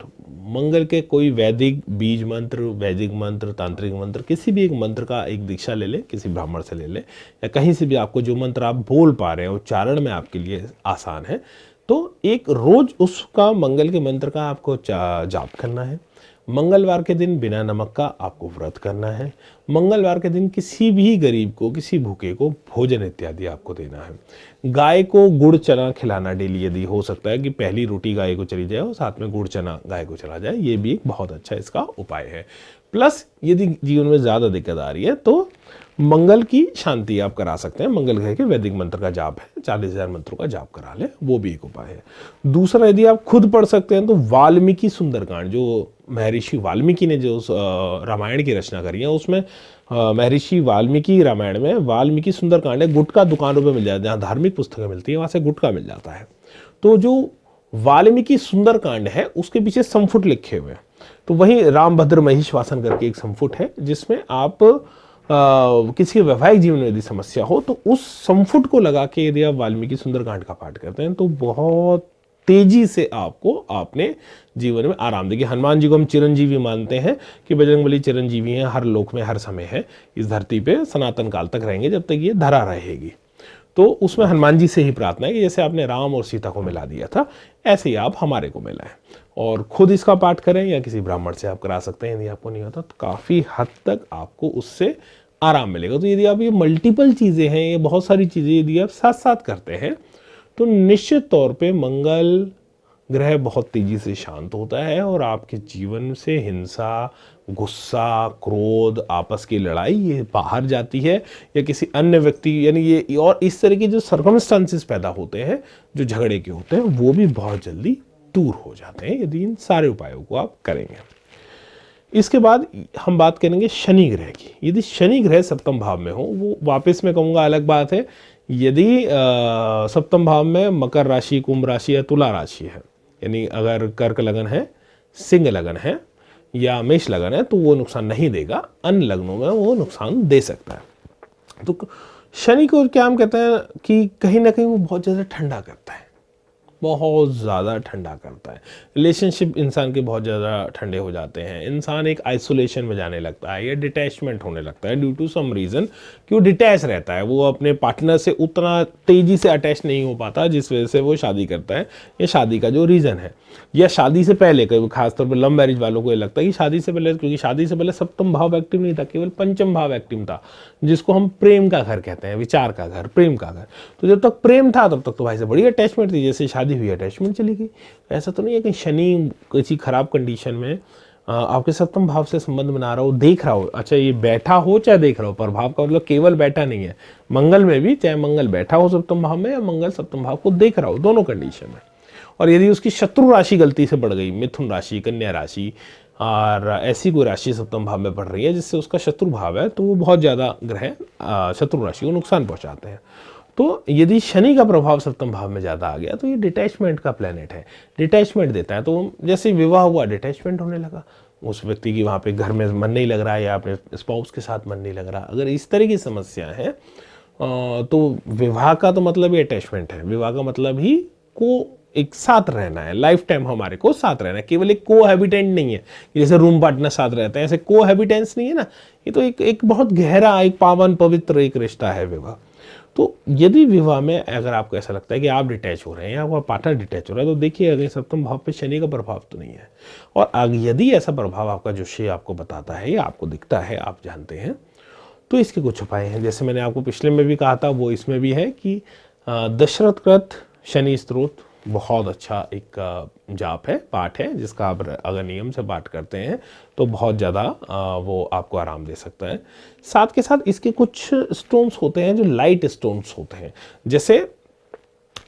मंगल के कोई वैदिक बीज मंत्र, वैदिक मंत्र, तांत्रिक मंत्र, किसी भी एक मंत्र का एक दीक्षा ले लें, किसी ब्राह्मण से ले लें, या कहीं से भी आपको जो मंत्र आप बोल पा रहे हैं उच्चारण में आपके लिए आसान है, तो एक रोज उसका मंगल के मंत्र का आपको जाप करना है। मंगलवार के दिन बिना नमक का आपको व्रत करना है। मंगलवार के दिन किसी भी गरीब को, किसी भूखे को भोजन इत्यादि आपको देना है। गाय को गुड़ चना खिलाना डेली, यदि हो सकता है कि पहली रोटी गाय को चली जाए और साथ में गुड़ चना गाय को चला जाए, ये भी एक बहुत अच्छा इसका उपाय है। प्लस यदि जीवन में ज़्यादा दिक्कत आ रही है तो मंगल की शांति आप करा सकते हैं। मंगल ग्रह के वैदिक मंत्र का जाप है, 40,000 मंत्रों का जाप करा ले, वो भी एक उपाय है। दूसरा, यदि आप खुद पढ़ सकते हैं तो वाल्मीकि सुंदरकांड, जो महर्षि वाल्मीकि ने जो रामायण की रचना करी है, उसमें महर्षि वाल्मीकि रामायण में वाल्मीकि सुंदरकांड है। गुटखा दुकानों पे मिल जाता है, जहाँ धार्मिक पुस्तकें मिलती है वहाँ से गुटखा मिल जाता है। तो जो वाल्मीकि सुंदरकांड है उसके पीछे संफुट लिखे हुए हैं। तो वही रामभद्र महिष वासन करके एक संफुट है, जिसमें आप किसी वैवाहिक जीवन में यदि समस्या हो तो उस संफुट को लगा के यदि आप वाल्मीकि सुंदरकांड का पाठ करते हैं तो बहुत तेजी से आपको अपने जीवन में आराम देगी। हनुमान जी को हम चिरंजीवी मानते हैं कि बजरंगबली चिरंजीवी हैं, हर लोक में हर समय है, इस धरती पे सनातन काल तक रहेंगे जब तक ये धरा रहेगी। तो उसमें हनुमान जी से ही प्रार्थना है कि जैसे आपने राम और सीता को मिला दिया था, ऐसे ही आप हमारे को मिलाएं। और खुद इसका पाठ करें या किसी ब्राह्मण से आप करा सकते हैं, यदि आपको नहीं होता तो काफ़ी हद तक आपको उससे आराम मिलेगा। तो यदि आप ये मल्टीपल चीज़ें हैं, ये बहुत सारी चीज़ें यदि आप साथ साथ करते हैं तो निश्चित तौर पे मंगल ग्रह बहुत तेजी से शांत होता है और आपके जीवन से हिंसा, गुस्सा, क्रोध, आपस की लड़ाई ये बाहर जाती है, या किसी अन्य व्यक्ति, यानी ये और इस तरह के जो सर्कमस्टांसेस पैदा होते हैं जो झगड़े के होते हैं, वो भी बहुत जल्दी दूर हो जाते हैं यदि इन सारे उपायों को आप करेंगे। इसके बाद हम बात करेंगे शनि ग्रह की। यदि शनि ग्रह सप्तम भाव में हो, वो वापस मैं कहूँगा अलग बात है, यदि सप्तम भाव में मकर राशि, कुंभ राशि या तुला राशि है, यानी अगर कर्क लगन है, सिंह लगन है या मेष लगन है तो वो नुकसान नहीं देगा, अन्य लग्नों में वो नुकसान दे सकता है। तो शनि को क्या हम कहते हैं कि कहीं ना कहीं वो बहुत ज़्यादा ठंडा करता है, बहुत ज़्यादा ठंडा करता है। रिलेशनशिप इंसान के बहुत ज़्यादा ठंडे हो जाते हैं, इंसान एक आइसोलेशन में जाने लगता है या डिटैचमेंट होने लगता है ड्यू टू सम रीज़न, कि वो डिटैच रहता है, वो अपने पार्टनर से उतना तेज़ी से अटैच नहीं हो पाता जिस वजह से वो शादी करता है, या शादी का जो रीज़न है, या शादी से पहले, कई खासतौर पर लव मैरिज वालों को ये लगता है कि शादी से पहले, क्योंकि शादी से पहले सप्तम भाव एक्टिव नहीं था, केवल पंचम भाव एक्टिव था, जिसको हम प्रेम का घर कहते हैं, विचार का घर, प्रेम का घर। तो जब तक प्रेम था तब तक तो भाई से बड़ी अटैचमेंट थी, जैसे शादी हुई अटैचमेंट चली गई। ऐसा तो नहीं है कि शनि किसी खराब कंडीशन में आपके सप्तम भाव से संबंध बना रहा हो, देख रहा हो, अच्छा ये बैठा हो चाहे देख रहा हो, प्रभाव का मतलब केवल बैठा नहीं है, मंगल में भी, चाहे मंगल बैठा हो सप्तम भाव में या मंगल सप्तम भाव को देख रहा हो, दोनों कंडीशन में। और यदि उसकी शत्रु राशि गलती से बढ़ गई, मिथुन राशि, कन्या राशि और ऐसी कोई राशि सप्तम भाव में बढ़ रही है जिससे उसका शत्रु भाव है, तो वो बहुत ज़्यादा ग्रह शत्रु राशि को नुकसान पहुंचाते हैं। तो यदि शनि का प्रभाव सप्तम भाव में ज़्यादा आ गया तो ये डिटैचमेंट का प्लेनेट है, डिटैचमेंट देता है। तो जैसे विवाह हुआ, डिटैचमेंट होने लगा, उस व्यक्ति की वहाँ पे घर में मन नहीं लग रहा है या अपने स्पाउस के साथ मन नहीं लग रहा, अगर इस तरह की समस्या है तो विवाह का तो मतलब ही अटैचमेंट है, विवाह का मतलब ही को एक साथ रहना है, लाइफ टाइम हमारे को साथ रहना है, केवल एक को हैबिटेंट नहीं है, जैसे रूम पार्टनर साथ रहते हैं, ऐसे को हैबिटेंस नहीं है ना, ये तो एक बहुत गहरा, एक पावन पवित्र एक रिश्ता है विवाह। तो यदि विवाह में अगर आपको ऐसा लगता है कि आप डिटैच हो रहे हैं या आपका पार्टनर डिटैच हो रहा है, तो देखिए अगर सप्तम भाव पे शनि का प्रभाव तो नहीं है, और यदि ऐसा प्रभाव आपका ज्योतिषी आपको बताता है या आपको दिखता है, आप जानते हैं, तो इसके कुछ उपाय हैं। जैसे मैंने आपको पिछले में भी कहा था, वो इसमें भी है कि दशरथ कृत शनि स्तोत्र बहुत अच्छा एक जाप है, पाठ है, जिसका आप अगर नियम से पाठ करते हैं तो बहुत ज़्यादा वो आपको आराम दे सकता है। साथ के साथ इसके कुछ स्टोन्स होते हैं जो लाइट स्टोन्स होते हैं, जैसे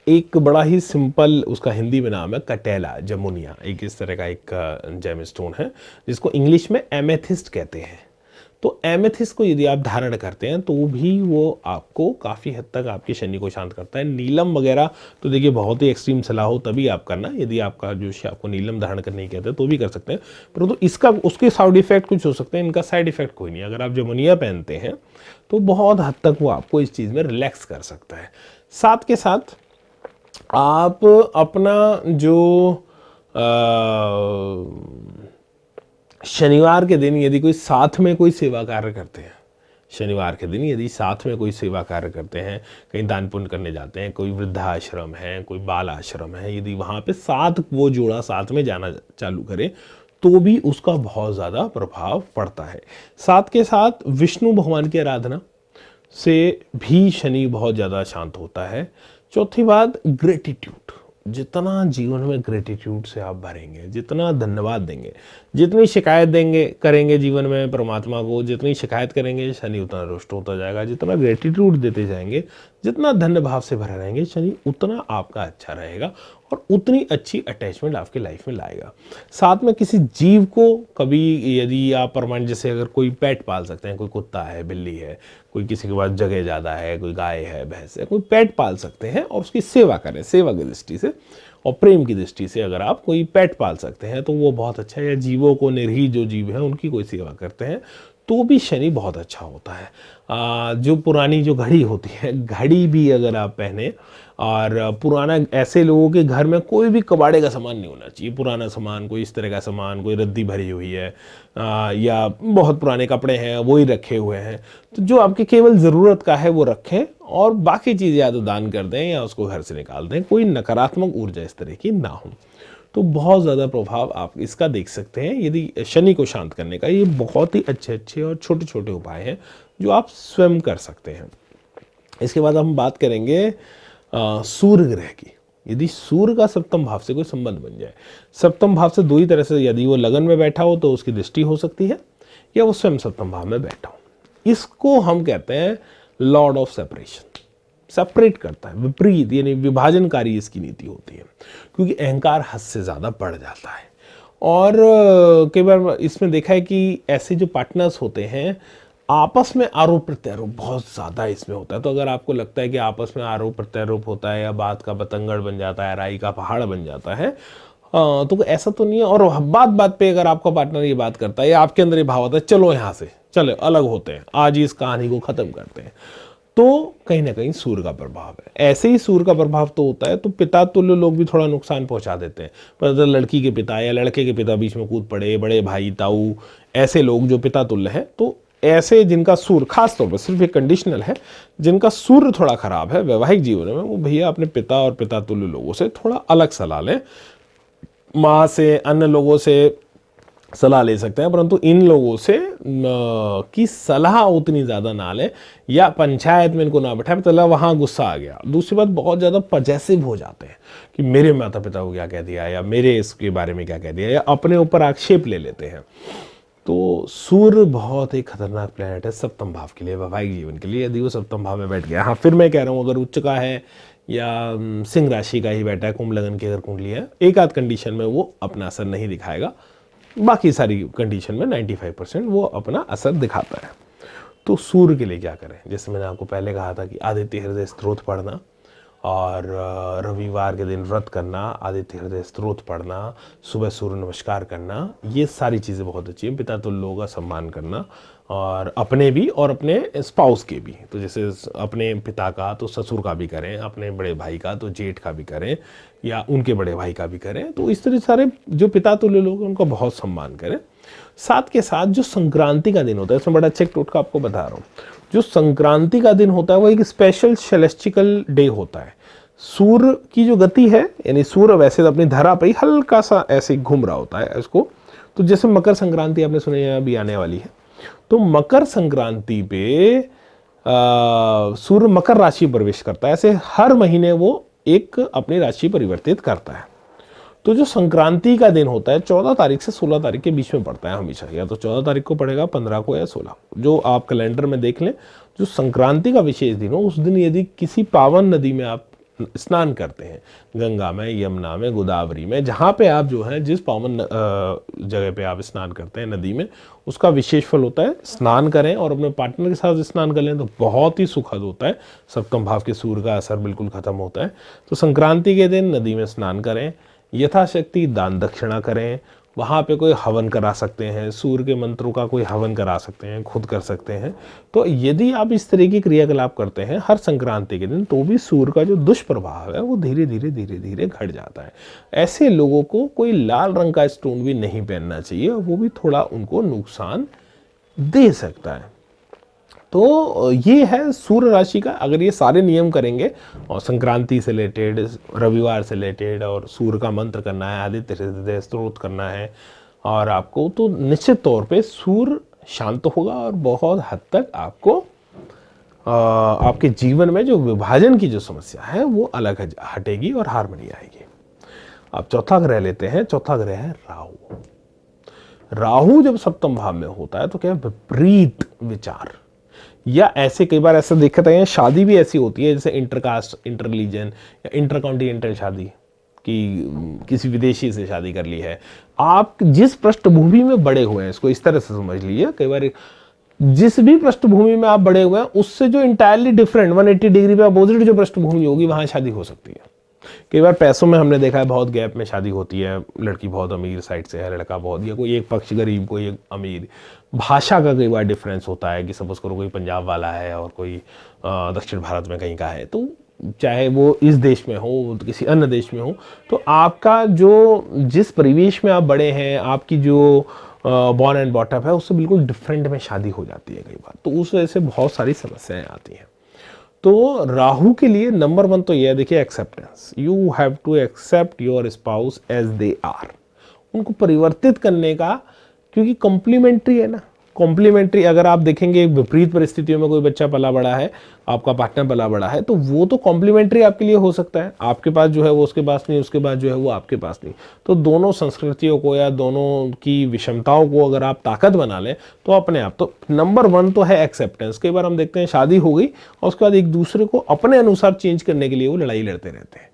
एक बड़ा ही सिंपल उसका हिंदी में नाम है कटेला जमुनिया, एक इस तरह का एक जेम स्टोन है जिसको इंग्लिश में एमेथिस्ट कहते हैं। तो एमेथिस्ट को यदि आप धारण करते हैं तो भी वो आपको काफ़ी हद तक आपके शनि को शांत करता है। नीलम वगैरह तो देखिए बहुत ही एक्सट्रीम सलाह हो तभी आप करना, यदि आपका जो आपको नीलम धारण करने की कहते हैं तो भी कर सकते हैं, परंतु तो इसका उसके साइड इफेक्ट कुछ हो सकते हैं, इनका साइड इफेक्ट कोई नहीं। अगर आप जमुनिया पहनते हैं तो बहुत हद तक वो आपको इस चीज़ में रिलैक्स कर सकता है। साथ के साथ आप अपना जो शनिवार के दिन यदि कोई साथ में कोई सेवा कार्य करते हैं, शनिवार के दिन यदि साथ में कोई सेवा कार्य करते हैं, कहीं दान पुण्य करने जाते हैं, कोई वृद्धाश्रम है, कोई बाल आश्रम है, यदि वहाँ पे साथ वो जोड़ा साथ में जाना चालू करे तो भी उसका बहुत ज़्यादा प्रभाव पड़ता है। साथ के साथ विष्णु भगवान की आराधना से भी शनि बहुत ज़्यादा शांत होता है। चौथी बात, ग्रेटिट्यूड। जितना जीवन में ग्रेटिट्यूड से आप भरेंगे, जितना धन्यवाद देंगे, जितनी शिकायत देंगे करेंगे जीवन में परमात्मा को, जितनी शिकायत करेंगे शनि उतना रुष्ट होता जाएगा। जितना ग्रेटिट्यूड देते जाएंगे, जितना धन्य भाव से भरे रहेंगे, शनि उतना आपका अच्छा रहेगा और उतनी अच्छी अटैचमेंट आपकी लाइफ में लाएगा। साथ में किसी जीव को कभी, यदि आप परमानेंट, जैसे अगर कोई पेट पाल सकते हैं, कोई कुत्ता है, बिल्ली है, कोई किसी के पास जगह ज़्यादा है, कोई गाय है, भैंस है, कोई पेट पाल सकते हैं और उसकी सेवा करें, सेवा की दृष्टि से और प्रेम की दृष्टि से अगर आप कोई पेट पाल सकते हैं तो वो बहुत अच्छा है। या जीवों को, निरीह जो जीव हैं उनकी कोई सेवा करते हैं तो भी शनि बहुत अच्छा होता है। जो पुरानी जो घड़ी होती है, घड़ी भी अगर आप पहने, और पुराना, ऐसे लोगों के घर में कोई भी कबाड़े का सामान नहीं होना चाहिए। पुराना सामान, कोई इस तरह का सामान, कोई रद्दी भरी हुई है या बहुत पुराने कपड़े हैं वही रखे हुए हैं, तो जो आपके केवल ज़रूरत का है वो रखें और बाकी चीज़ें या तो दान कर दें या उसको घर से निकाल दें। कोई नकारात्मक ऊर्जा इस तरह की ना हो, तो बहुत ज़्यादा प्रभाव आप इसका देख सकते हैं। यदि शनि को शांत करने का, ये बहुत ही अच्छे अच्छे और छोटे छोटे उपाय हैं जो आप स्वयं कर सकते हैं। इसके बाद हम बात करेंगे सूर्य ग्रह की। यदि सूर्य का सप्तम भाव से कोई संबंध बन जाए, सप्तम भाव से दो ही तरह से, यदि वो लगन में बैठा हो तो उसकी दृष्टि हो सकती है, या वो स्वयं सप्तम भाव में बैठा हो। इसको हम कहते हैं लॉर्ड ऑफ सेपरेशन। सेपरेट करता है, विपरीत यानी विभाजनकारी इसकी नीति होती है, क्योंकि अहंकार हद से ज़्यादा बढ़ जाता है। और कई बार इसमें देखा है कि ऐसे जो पार्टनर्स होते हैं आपस में आरोप प्रत्यारोप बहुत ज़्यादा इसमें होता है। तो अगर आपको लगता है कि आपस में आरोप प्रत्यारोप होता है या बात का बतंगड़ बन जाता है, राई का पहाड़ बन जाता है, तो ऐसा तो नहीं है। और बात बात पे अगर आपका पार्टनर ये बात करता है या आपके अंदर ये भाव आता है चलो यहाँ से चले अलग होते हैं, आज ही इस कहानी को ख़त्म करते हैं, तो कहीं ना कहीं सूर्य का प्रभाव है। ऐसे ही सूर्य का प्रभाव तो होता है तो पिता तुल्य लोग भी थोड़ा नुकसान पहुंचा देते हैं। पर लड़की के पिता या लड़के के पिता बीच में कूद पड़े, बड़े भाई ताऊ, ऐसे लोग जो पिता तुल्य हैं, तो ऐसे जिनका सूर्य, खास तौर पर सिर्फ एक कंडीशनल है, जिनका सूर्य थोड़ा खराब है वैवाहिक जीवन में, वो भैया अपने पिता और पिता तुल्य लोगों से थोड़ा अलग सलाह लें। माँ से, अन्य लोगों से सलाह ले सकते हैं, परंतु इन लोगों से की सलाह उतनी ज़्यादा ना लें, या पंचायत में इनको ना बैठाएं। तो वहाँ गुस्सा आ गया। दूसरी बात, बहुत ज़्यादा पजेसिव हो जाते हैं कि मेरे माता पिता को क्या कह दिया, या मेरे इसके बारे में क्या कह दिया, या अपने ऊपर आक्षेप ले लेते हैं। तो सूर्य बहुत ही खतरनाक प्लैनेट है सप्तम भाव के लिए, वैवाहिक जीवन के लिए, यदि वो सप्तम भाव में बैठ गया। हाँ, फिर मैं कह रहा हूँ अगर उच्च का है या सिंह राशि का ही बैठा है, कुंभ लगन की अगर कुंडली है, एक आध कंडीशन में वो अपना असर नहीं दिखाएगा, बाकी सारी कंडीशन में 95% वो अपना असर दिखाता है। तो सूर्य के लिए क्या करें? जैसे मैंने आपको पहले कहा था कि आदित्य हृदय स्तोत्र पढ़ना, और रविवार के दिन व्रत करना, आदित्य हृदय स्तोत्र पढ़ना, सुबह सूर्य नमस्कार करना, ये सारी चीज़ें बहुत अच्छी हैं। पिता तुल्य लोगों का सम्मान करना, और अपने भी और अपने स्पाउस के भी। तो जैसे अपने पिता का तो ससुर का भी करें, अपने बड़े भाई का तो जेठ का भी करें, या उनके बड़े भाई का भी करें। तो इस तरह सारे जो पिता तुल्य लोग हैं उनका बहुत सम्मान करें। साथ के साथ जो संक्रांति का दिन होता है, इसमें बड़ा अच्छा एक टोटका आपको बता रहा हूँ। जो संक्रांति का दिन होता है वो एक स्पेशल सेलेस्टिकल डे होता है। सूर्य की जो गति है, यानी सूर्य वैसे तो अपनी धरा पर ही हल्का सा ऐसे घूम रहा होता है इसको, तो जैसे मकर संक्रांति आपने सुनी है अभी आने वाली है, तो मकर संक्रांति पे सूर्य मकर राशि में प्रवेश करता है। ऐसे हर महीने वो एक अपनी राशि परिवर्तित करता है। तो जो संक्रांति का दिन होता है 14 तारीख से 16 तारीख के बीच में पड़ता है हमेशा, या तो 14 तारीख को पड़ेगा, 15 को, या 16, जो आप कैलेंडर में देख लें। जो संक्रांति का विशेष दिन हो, उस दिन यदि किसी पावन नदी में आप स्नान करते हैं, गंगा में, यमुना में, गोदावरी में, जहाँ पे आप जो है जिस पावन जगह पे आप स्नान करते हैं नदी में, उसका विशेष फल होता है। स्नान करें और अपने पार्टनर के साथ स्नान कर लें तो बहुत ही सुखद होता है। सप्तम भाव के सूर्य का असर बिल्कुल खत्म होता है। तो संक्रांति के दिन नदी में स्नान करें, यथाशक्ति दान दक्षिणा करें, वहाँ पे कोई हवन करा सकते हैं, सूर्य के मंत्रों का कोई हवन करा सकते हैं, खुद कर सकते हैं। तो यदि आप इस तरह की क्रियाकलाप करते हैं हर संक्रांति के दिन, तो भी सूर्य का जो दुष्प्रभाव है वो धीरे धीरे धीरे धीरे घट जाता है। ऐसे लोगों को कोई लाल रंग का स्टोन भी नहीं पहनना चाहिए, वो भी थोड़ा उनको नुकसान दे सकता है। तो ये है सूर्य राशि का। अगर ये सारे नियम करेंगे, और संक्रांति से रिलेटेड, रविवार से रिलेटेड, और सूर्य का मंत्र करना है, आदित्य हृदय स्तोत्र करना है, और आपको तो निश्चित तौर पे सूर्य शांत होगा और बहुत हद तक आपको आपके जीवन में जो विभाजन की जो समस्या है वो अलग हटेगी और हार्मनी आएगी। आप चौथा ग्रह लेते हैं, चौथा ग्रह है राहु। राहु जब सप्तम भाव में होता है तो क्या विपरीत विचार, या ऐसे कई बार ऐसा देखते हैं शादी भी ऐसी होती है जैसे इंटरकास्ट, इंटर रिलीजन या इंटरकॉन्टिनेंटल शादी कि किसी विदेशी से शादी कर ली है। आप जिस पृष्ठभूमि में बड़े हुए हैं, इसको इस तरह से समझ लीजिए, कई बार जिस भी पृष्ठभूमि में आप बड़े हुए हैं उससे जो इंटायरली डिफरेंट 180 डिग्री पे अपोजिट जो पृष्ठभूमि होगी वहां शादी हो सकती है। कई बार पैसों में हमने देखा है बहुत गैप में शादी होती है, लड़की बहुत अमीर साइड से है, लड़का बहुत, या कोई एक पक्ष गरीब कोई एक अमीर। भाषा का कई बार डिफरेंस होता है कि सपोज करो कोई पंजाब वाला है और कोई दक्षिण भारत में कहीं का है, तो चाहे वो इस देश में हो किसी अन्य देश में हो, तो आपका जो जिस परिवेश में आप बड़े हैं, आपकी जो बॉर्न एंड बॉटअप है उससे बिल्कुल डिफरेंट में शादी हो जाती है कई बार, तो उस वजह से बहुत सारी समस्याएं आती हैं। तो राहु के लिए नंबर 1 तो यह देखिए acceptance, you have to accept your spouse as they are, उनको परिवर्तित करने का, क्योंकि कॉम्प्लीमेंट्री है ना, कॉम्प्लीमेंट्री। अगर आप देखेंगे विपरीत परिस्थितियों में कोई बच्चा पला बड़ा है, आपका पार्टनर पला बड़ा है, तो वो तो कॉम्प्लीमेंट्री आपके लिए हो सकता है, आपके पास जो है वो उसके पास नहीं, उसके पास जो है वो आपके पास नहीं। तो दोनों संस्कृतियों को या दोनों की विषमताओं को अगर आप ताकत बना लें तो अपने आप, तो नंबर 1 तो है एक्सेप्टेंस। कई बार हम देखते हैं शादी हो गई और उसके बाद एक दूसरे को अपने अनुसार चेंज करने के लिए वो लड़ाई लड़ते रहते हैं।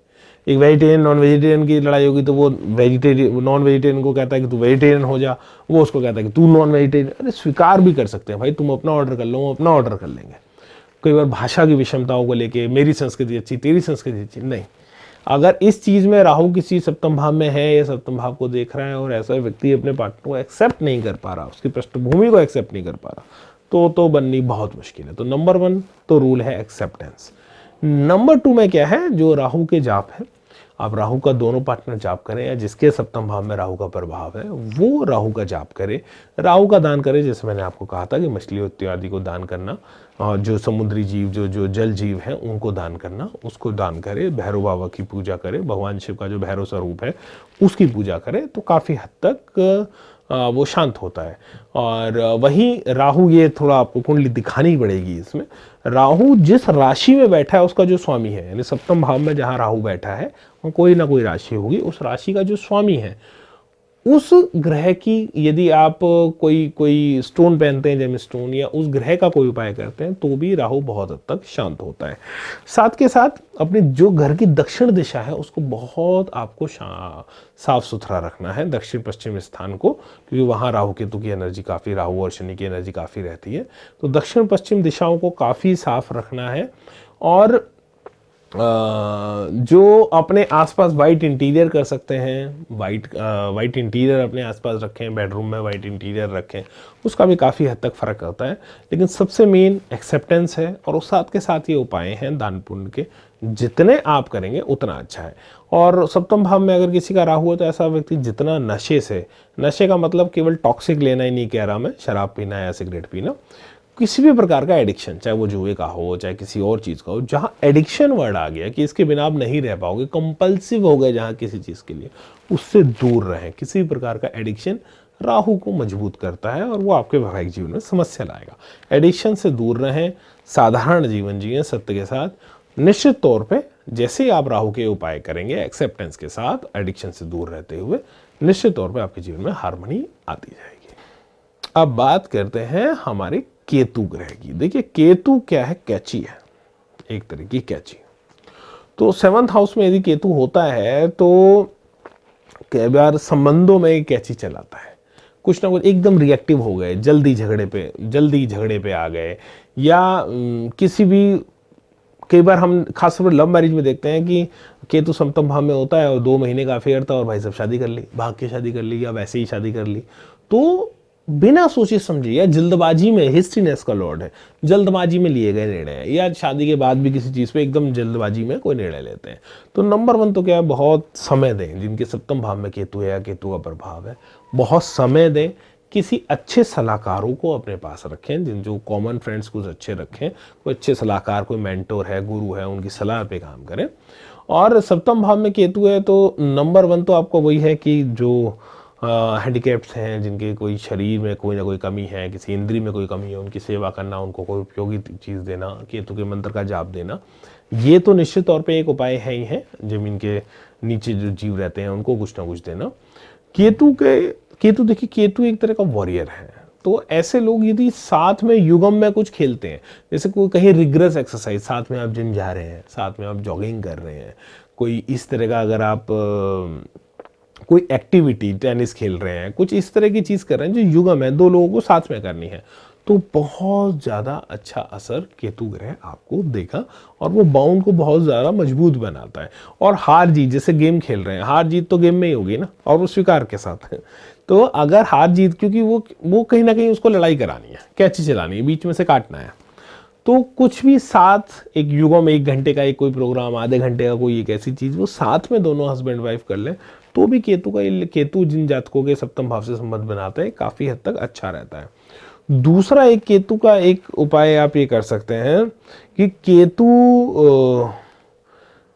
एक वेजिटेरियन नॉन वेजिटेरियन की लड़ाई होगी तो वो नॉन वेजिटेरियन को कहता है कि तू वेजिटेरियन हो जा, वो उसको कहता है कि तू नॉन वेजिटेरियन। अरे स्वीकार भी कर सकते हैं भाई, तुम अपना ऑर्डर कर लो, हम अपना ऑर्डर कर लेंगे। कई बार भाषा की विषमताओं को लेके मेरी संस्कृति अच्छी, तेरी संस्कृति अच्छी, नहीं। अगर इस चीज़ में राहु किसी सप्तम भाव में है या सप्तम भाव को देख रहा है और ऐसा व्यक्ति अपने पार्टनर को एक्सेप्ट नहीं कर पा रहा, उसकी पृष्ठभूमि को एक्सेप्ट नहीं कर पा रहा, तो बननी बहुत मुश्किल है। तो नंबर 1 तो रूल है एक्सेप्टेंस। नंबर 2 में क्या है, जो राहु के जाप है, आप राहु का दोनों पार्टनर जाप करें या जिसके सप्तम भाव में राहु का प्रभाव है वो राहु का जाप करे, राहु का दान करे। जैसे मैंने आपको कहा था कि मछली इत्यादि को दान करना, और जो समुद्री जीव जो जल जीव हैं उनको दान करना, उसको दान करे, भैरव बाबा की पूजा करे, भगवान शिव का जो भैरव स्वरूप है उसकी पूजा करे, तो काफ़ी हद तक वो शांत होता है। और वहीं राहु, ये थोड़ा आपको कुंडली दिखानी पड़ेगी इसमें, राहु जिस राशि में बैठा है उसका जो स्वामी है, यानी सप्तम भाव में जहाँ राहु बैठा है कोई ना कोई राशि होगी, उस राशि का जो स्वामी है उस ग्रह की, यदि आप कोई स्टोन पहनते हैं जेम स्टोन, या उस ग्रह का कोई उपाय करते हैं, तो भी राहु बहुत हद तक शांत होता है। साथ के साथ अपने जो घर की दक्षिण दिशा है उसको बहुत आपको साफ सुथरा रखना है, दक्षिण पश्चिम स्थान को, क्योंकि वहाँ राहु केतु की एनर्जी काफ़ी, राहु और शनि की एनर्जी काफ़ी रहती है। तो दक्षिण पश्चिम दिशाओं को काफ़ी साफ रखना है। और जो अपने आसपास वाइट इंटीरियर कर सकते हैं, वाइट इंटीरियर अपने आसपास रखें, बेडरूम में वाइट इंटीरियर रखें, उसका भी काफ़ी हद तक फ़र्क होता है। लेकिन सबसे मेन एक्सेप्टेंस है, और उस साथ के साथ ये उपाय हैं दान पुण्य के, जितने आप करेंगे उतना अच्छा है। और सप्तम भाव में अगर किसी का राहु है तो ऐसा व्यक्ति जितना नशे का मतलब केवल टॉक्सिक लेना ही नहीं कह रहा मैं, शराब पीना या सिगरेट पीना, किसी भी प्रकार का एडिक्शन, चाहे वो जुए का हो चाहे किसी और चीज़ का हो, जहाँ एडिक्शन वर्ड आ गया कि इसके बिना आप नहीं रह पाओगे, कंपल्सिव हो गए जहाँ किसी चीज़ के लिए, उससे दूर रहें। किसी भी प्रकार का एडिक्शन राहु को मजबूत करता है और वो आपके वैवाहिक जीवन में समस्या लाएगा। एडिक्शन से दूर रहें, साधारण जीवन जिएं सत्य के साथ। निश्चित तौर पे जैसे ही आप राहु के उपाय करेंगे एक्सेप्टेंस के साथ, एडिक्शन से दूर रहते हुए, निश्चित तौर पे आपके जीवन में हार्मनी आती जाएगी। अब बात करते हैं हमारे केतु ग्रह की। देखिए केतु क्या है, कैची है, एक तरह की कैची। तो 7th हाउस में यदि केतु होता है तो कई बार संबंधों में कैची चलाता है, कुछ ना कुछ एकदम रिएक्टिव हो गए, जल्दी झगड़े पे आ गए, या किसी भी, कई बार हम खासतौर पर लव मैरिज में देखते हैं कि केतु सप्तम भाव में होता है और 2 महीने का अफेयर था और भाई साहब शादी कर ली, भाग के शादी कर ली या वैसे ही शादी कर ली। तो बिना सोचे समझे या जल्दबाजी में, हिस्ट्रीनेस का लॉर्ड है, जल्दबाजी में लिए गए निर्णय, या शादी के बाद भी किसी चीज़ पे एकदम जल्दबाजी में कोई निर्णय लेते हैं। तो नंबर 1 तो क्या है, बहुत समय दें। जिनके सप्तम भाव में केतु है या केतु का प्रभाव है, बहुत समय दें। किसी अच्छे सलाहकारों को अपने पास रखें, जिन जो कॉमन फ्रेंड्स कुछ अच्छे रखें, कोई अच्छे सलाहकार, कोई मेंटोर है, गुरु है, उनकी सलाह पे काम करें। और सप्तम भाव में केतु है तो नंबर 1 तो आपको वही है कि जो हैंडीकैप्स हैं, जिनके कोई शरीर में कोई ना कोई कमी है, किसी इंद्री में कोई कमी है, उनकी सेवा करना, उनको कोई उपयोगी चीज़ देना, केतु के मंत्र का जाप देना, ये तो निश्चित तौर पे एक उपाय है ही है। जमीन के नीचे जो जीव रहते हैं उनको कुछ ना कुछ देना। केतु देखिए, केतु एक तरह का वॉरियर है। तो ऐसे लोग यदि साथ में युगम में कुछ खेलते हैं, जैसे कोई कहीं रिग्रेस एक्सरसाइज, साथ में आप जिम जा रहे हैं, साथ में आप जॉगिंग कर रहे हैं, कोई इस तरह का, अगर आप कोई एक्टिविटी, टेनिस खेल रहे हैं, कुछ इस तरह की चीज़ कर रहे हैं जो युगम है, दो लोगों को साथ में करनी है, तो बहुत ज़्यादा अच्छा असर केतु ग्रह आपको देगा और वो बाउंड को बहुत ज़्यादा मजबूत बनाता है। और हार जीत, जैसे गेम खेल रहे हैं, हार जीत तो गेम में ही होगी ना, और वो स्वीकार के साथ है। तो अगर हार जीत, क्योंकि वो कहीं ना कहीं उसको लड़ाई करानी है, कैची चलानी है, बीच में से काटना है, तो कुछ भी साथ एक युगम, 1 घंटे का एक कोई प्रोग्राम, आधे घंटे का कोई एक ऐसी चीज़, वो साथ में दोनों हस्बैंड वाइफ कर लें, तो भी केतु जिन जातकों के सप्तम भाव से संबंध बनाते हैं, काफ़ी हद तक अच्छा रहता है। दूसरा एक केतु का एक उपाय आप ये कर सकते हैं कि केतु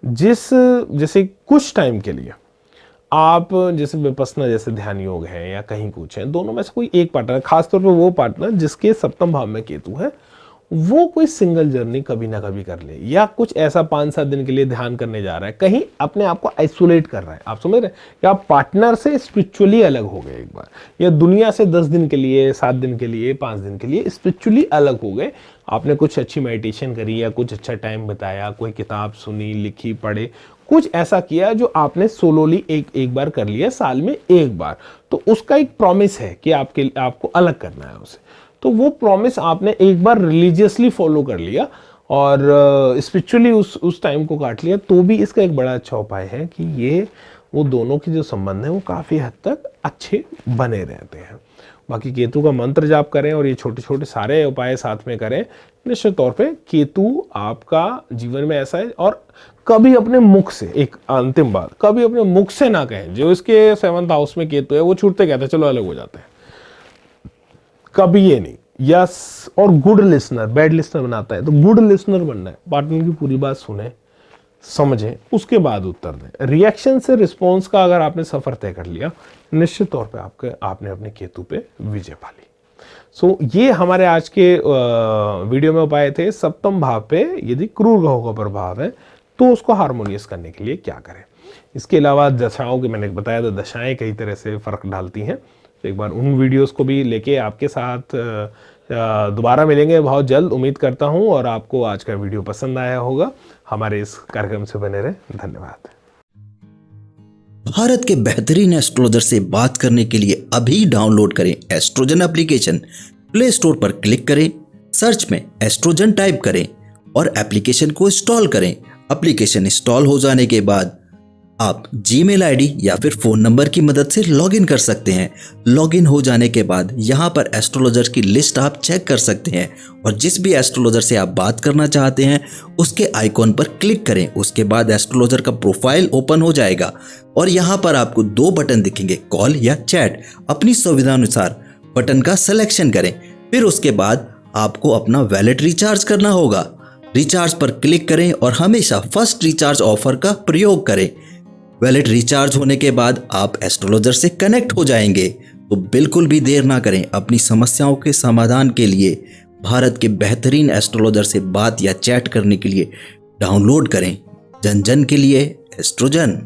जैसे कुछ टाइम के लिए आप, जैसे विपस्सना, जैसे ध्यान योग है या कहीं कुछ है, दोनों में से कोई एक पार्टनर, खासतौर पे वो पार्टनर जिसके सप्तम भाव में केतु है, वो कोई सिंगल जर्नी कभी ना कभी कर ले, या कुछ ऐसा 5-7 दिन के लिए ध्यान करने जा रहा है, कहीं अपने आप को आइसोलेट कर रहा है, आप समझ रहे हैं, या आप पार्टनर से स्पिरिचुअली अलग हो गए एक बार, या दुनिया से 10 दिन के लिए, 7 दिन के लिए, 5 दिन के लिए स्पिरिचुअली अलग हो गए, आपने कुछ अच्छी मेडिटेशन करी या कुछ अच्छा टाइम बिताया, कोई किताब सुनी, लिखी, पढ़े, कुछ ऐसा किया जो आपने सोलोली एक बार कर लिया, साल में एक बार, तो उसका एक प्रॉमिस है कि आपको अलग करना है उसे। तो वो प्रॉमिस आपने एक बार रिलीजियसली फॉलो कर लिया और स्पिरिचुअली उस टाइम को काट लिया, तो भी इसका एक बड़ा अच्छा उपाय है कि ये वो दोनों के जो संबंध हैं वो काफ़ी हद तक अच्छे बने रहते हैं। बाकी केतु का मंत्र जाप करें और ये छोटे छोटे सारे उपाय साथ में करें, निश्चित तौर पे केतु आपका जीवन में ऐसा है। और कभी अपने मुख से, एक अंतिम बात, कभी अपने मुख से ना कहें, जो इसके 7th हाउस में केतु है वो छूटते कहते हैं चलो अलग हो जाते हैं, कभी ये नहीं। यस, और गुड लिसनर, बैड लिसनर बनाता है, तो गुड लिसनर बनना है, पार्टनर की पूरी बात सुने, समझें, उसके बाद उत्तर दें। रिएक्शन से रिस्पॉन्स का अगर आपने सफर तय कर लिया, निश्चित तौर पे आपने अपने केतु पे विजय पा ली। सो ये हमारे आज के वीडियो में उपाय थे। सप्तम भाव पे यदि क्रूर ग्रहों का प्रभाव है तो उसको हार्मोनियस करने के लिए क्या करें। इसके अलावा दशाओं की मैंने बताया, तो दशाएं कई तरह से फर्क डालती हैं। तो एक बार उन वीडियोस को भी लेके आपके साथ दोबारा मिलेंगे बहुत जल्द, उम्मीद करता हूं। और आपको आज का वीडियो पसंद आया होगा। हमारे इस कार्यक्रम से बने रहे, धन्यवाद। भारत के बेहतरीन एस्ट्रोलॉजर से बात करने के लिए अभी डाउनलोड करें एस्ट्रोजन एप्लीकेशन। प्ले स्टोर पर क्लिक करें, सर्च में एस्ट्रोजन टाइप करें और एप्लीकेशन को इंस्टॉल करें। एप्लीकेशन इंस्टॉल हो जाने के बाद आप जीमेल आईडी या फिर फ़ोन नंबर की मदद से लॉगिन कर सकते हैं। लॉगिन हो जाने के बाद यहाँ पर एस्ट्रोलॉजर की लिस्ट आप चेक कर सकते हैं और जिस भी एस्ट्रोलॉजर से आप बात करना चाहते हैं उसके आइकॉन पर क्लिक करें। उसके बाद एस्ट्रोलॉजर का प्रोफाइल ओपन हो जाएगा और यहाँ पर आपको 2 बटन दिखेंगे, कॉल या चैट। अपनी सुविधा अनुसार बटन का सिलेक्शन करें। फिर उसके बाद आपको अपना वैलेट रिचार्ज करना होगा। रिचार्ज पर क्लिक करें और हमेशा फर्स्ट रिचार्ज ऑफर का प्रयोग करें। वैलेट रिचार्ज होने के बाद आप एस्ट्रोलॉजर से कनेक्ट हो जाएंगे। तो बिल्कुल भी देर ना करें, अपनी समस्याओं के समाधान के लिए भारत के बेहतरीन एस्ट्रोलॉजर से बात या चैट करने के लिए डाउनलोड करें जन जन के लिए एस्ट्रोजन।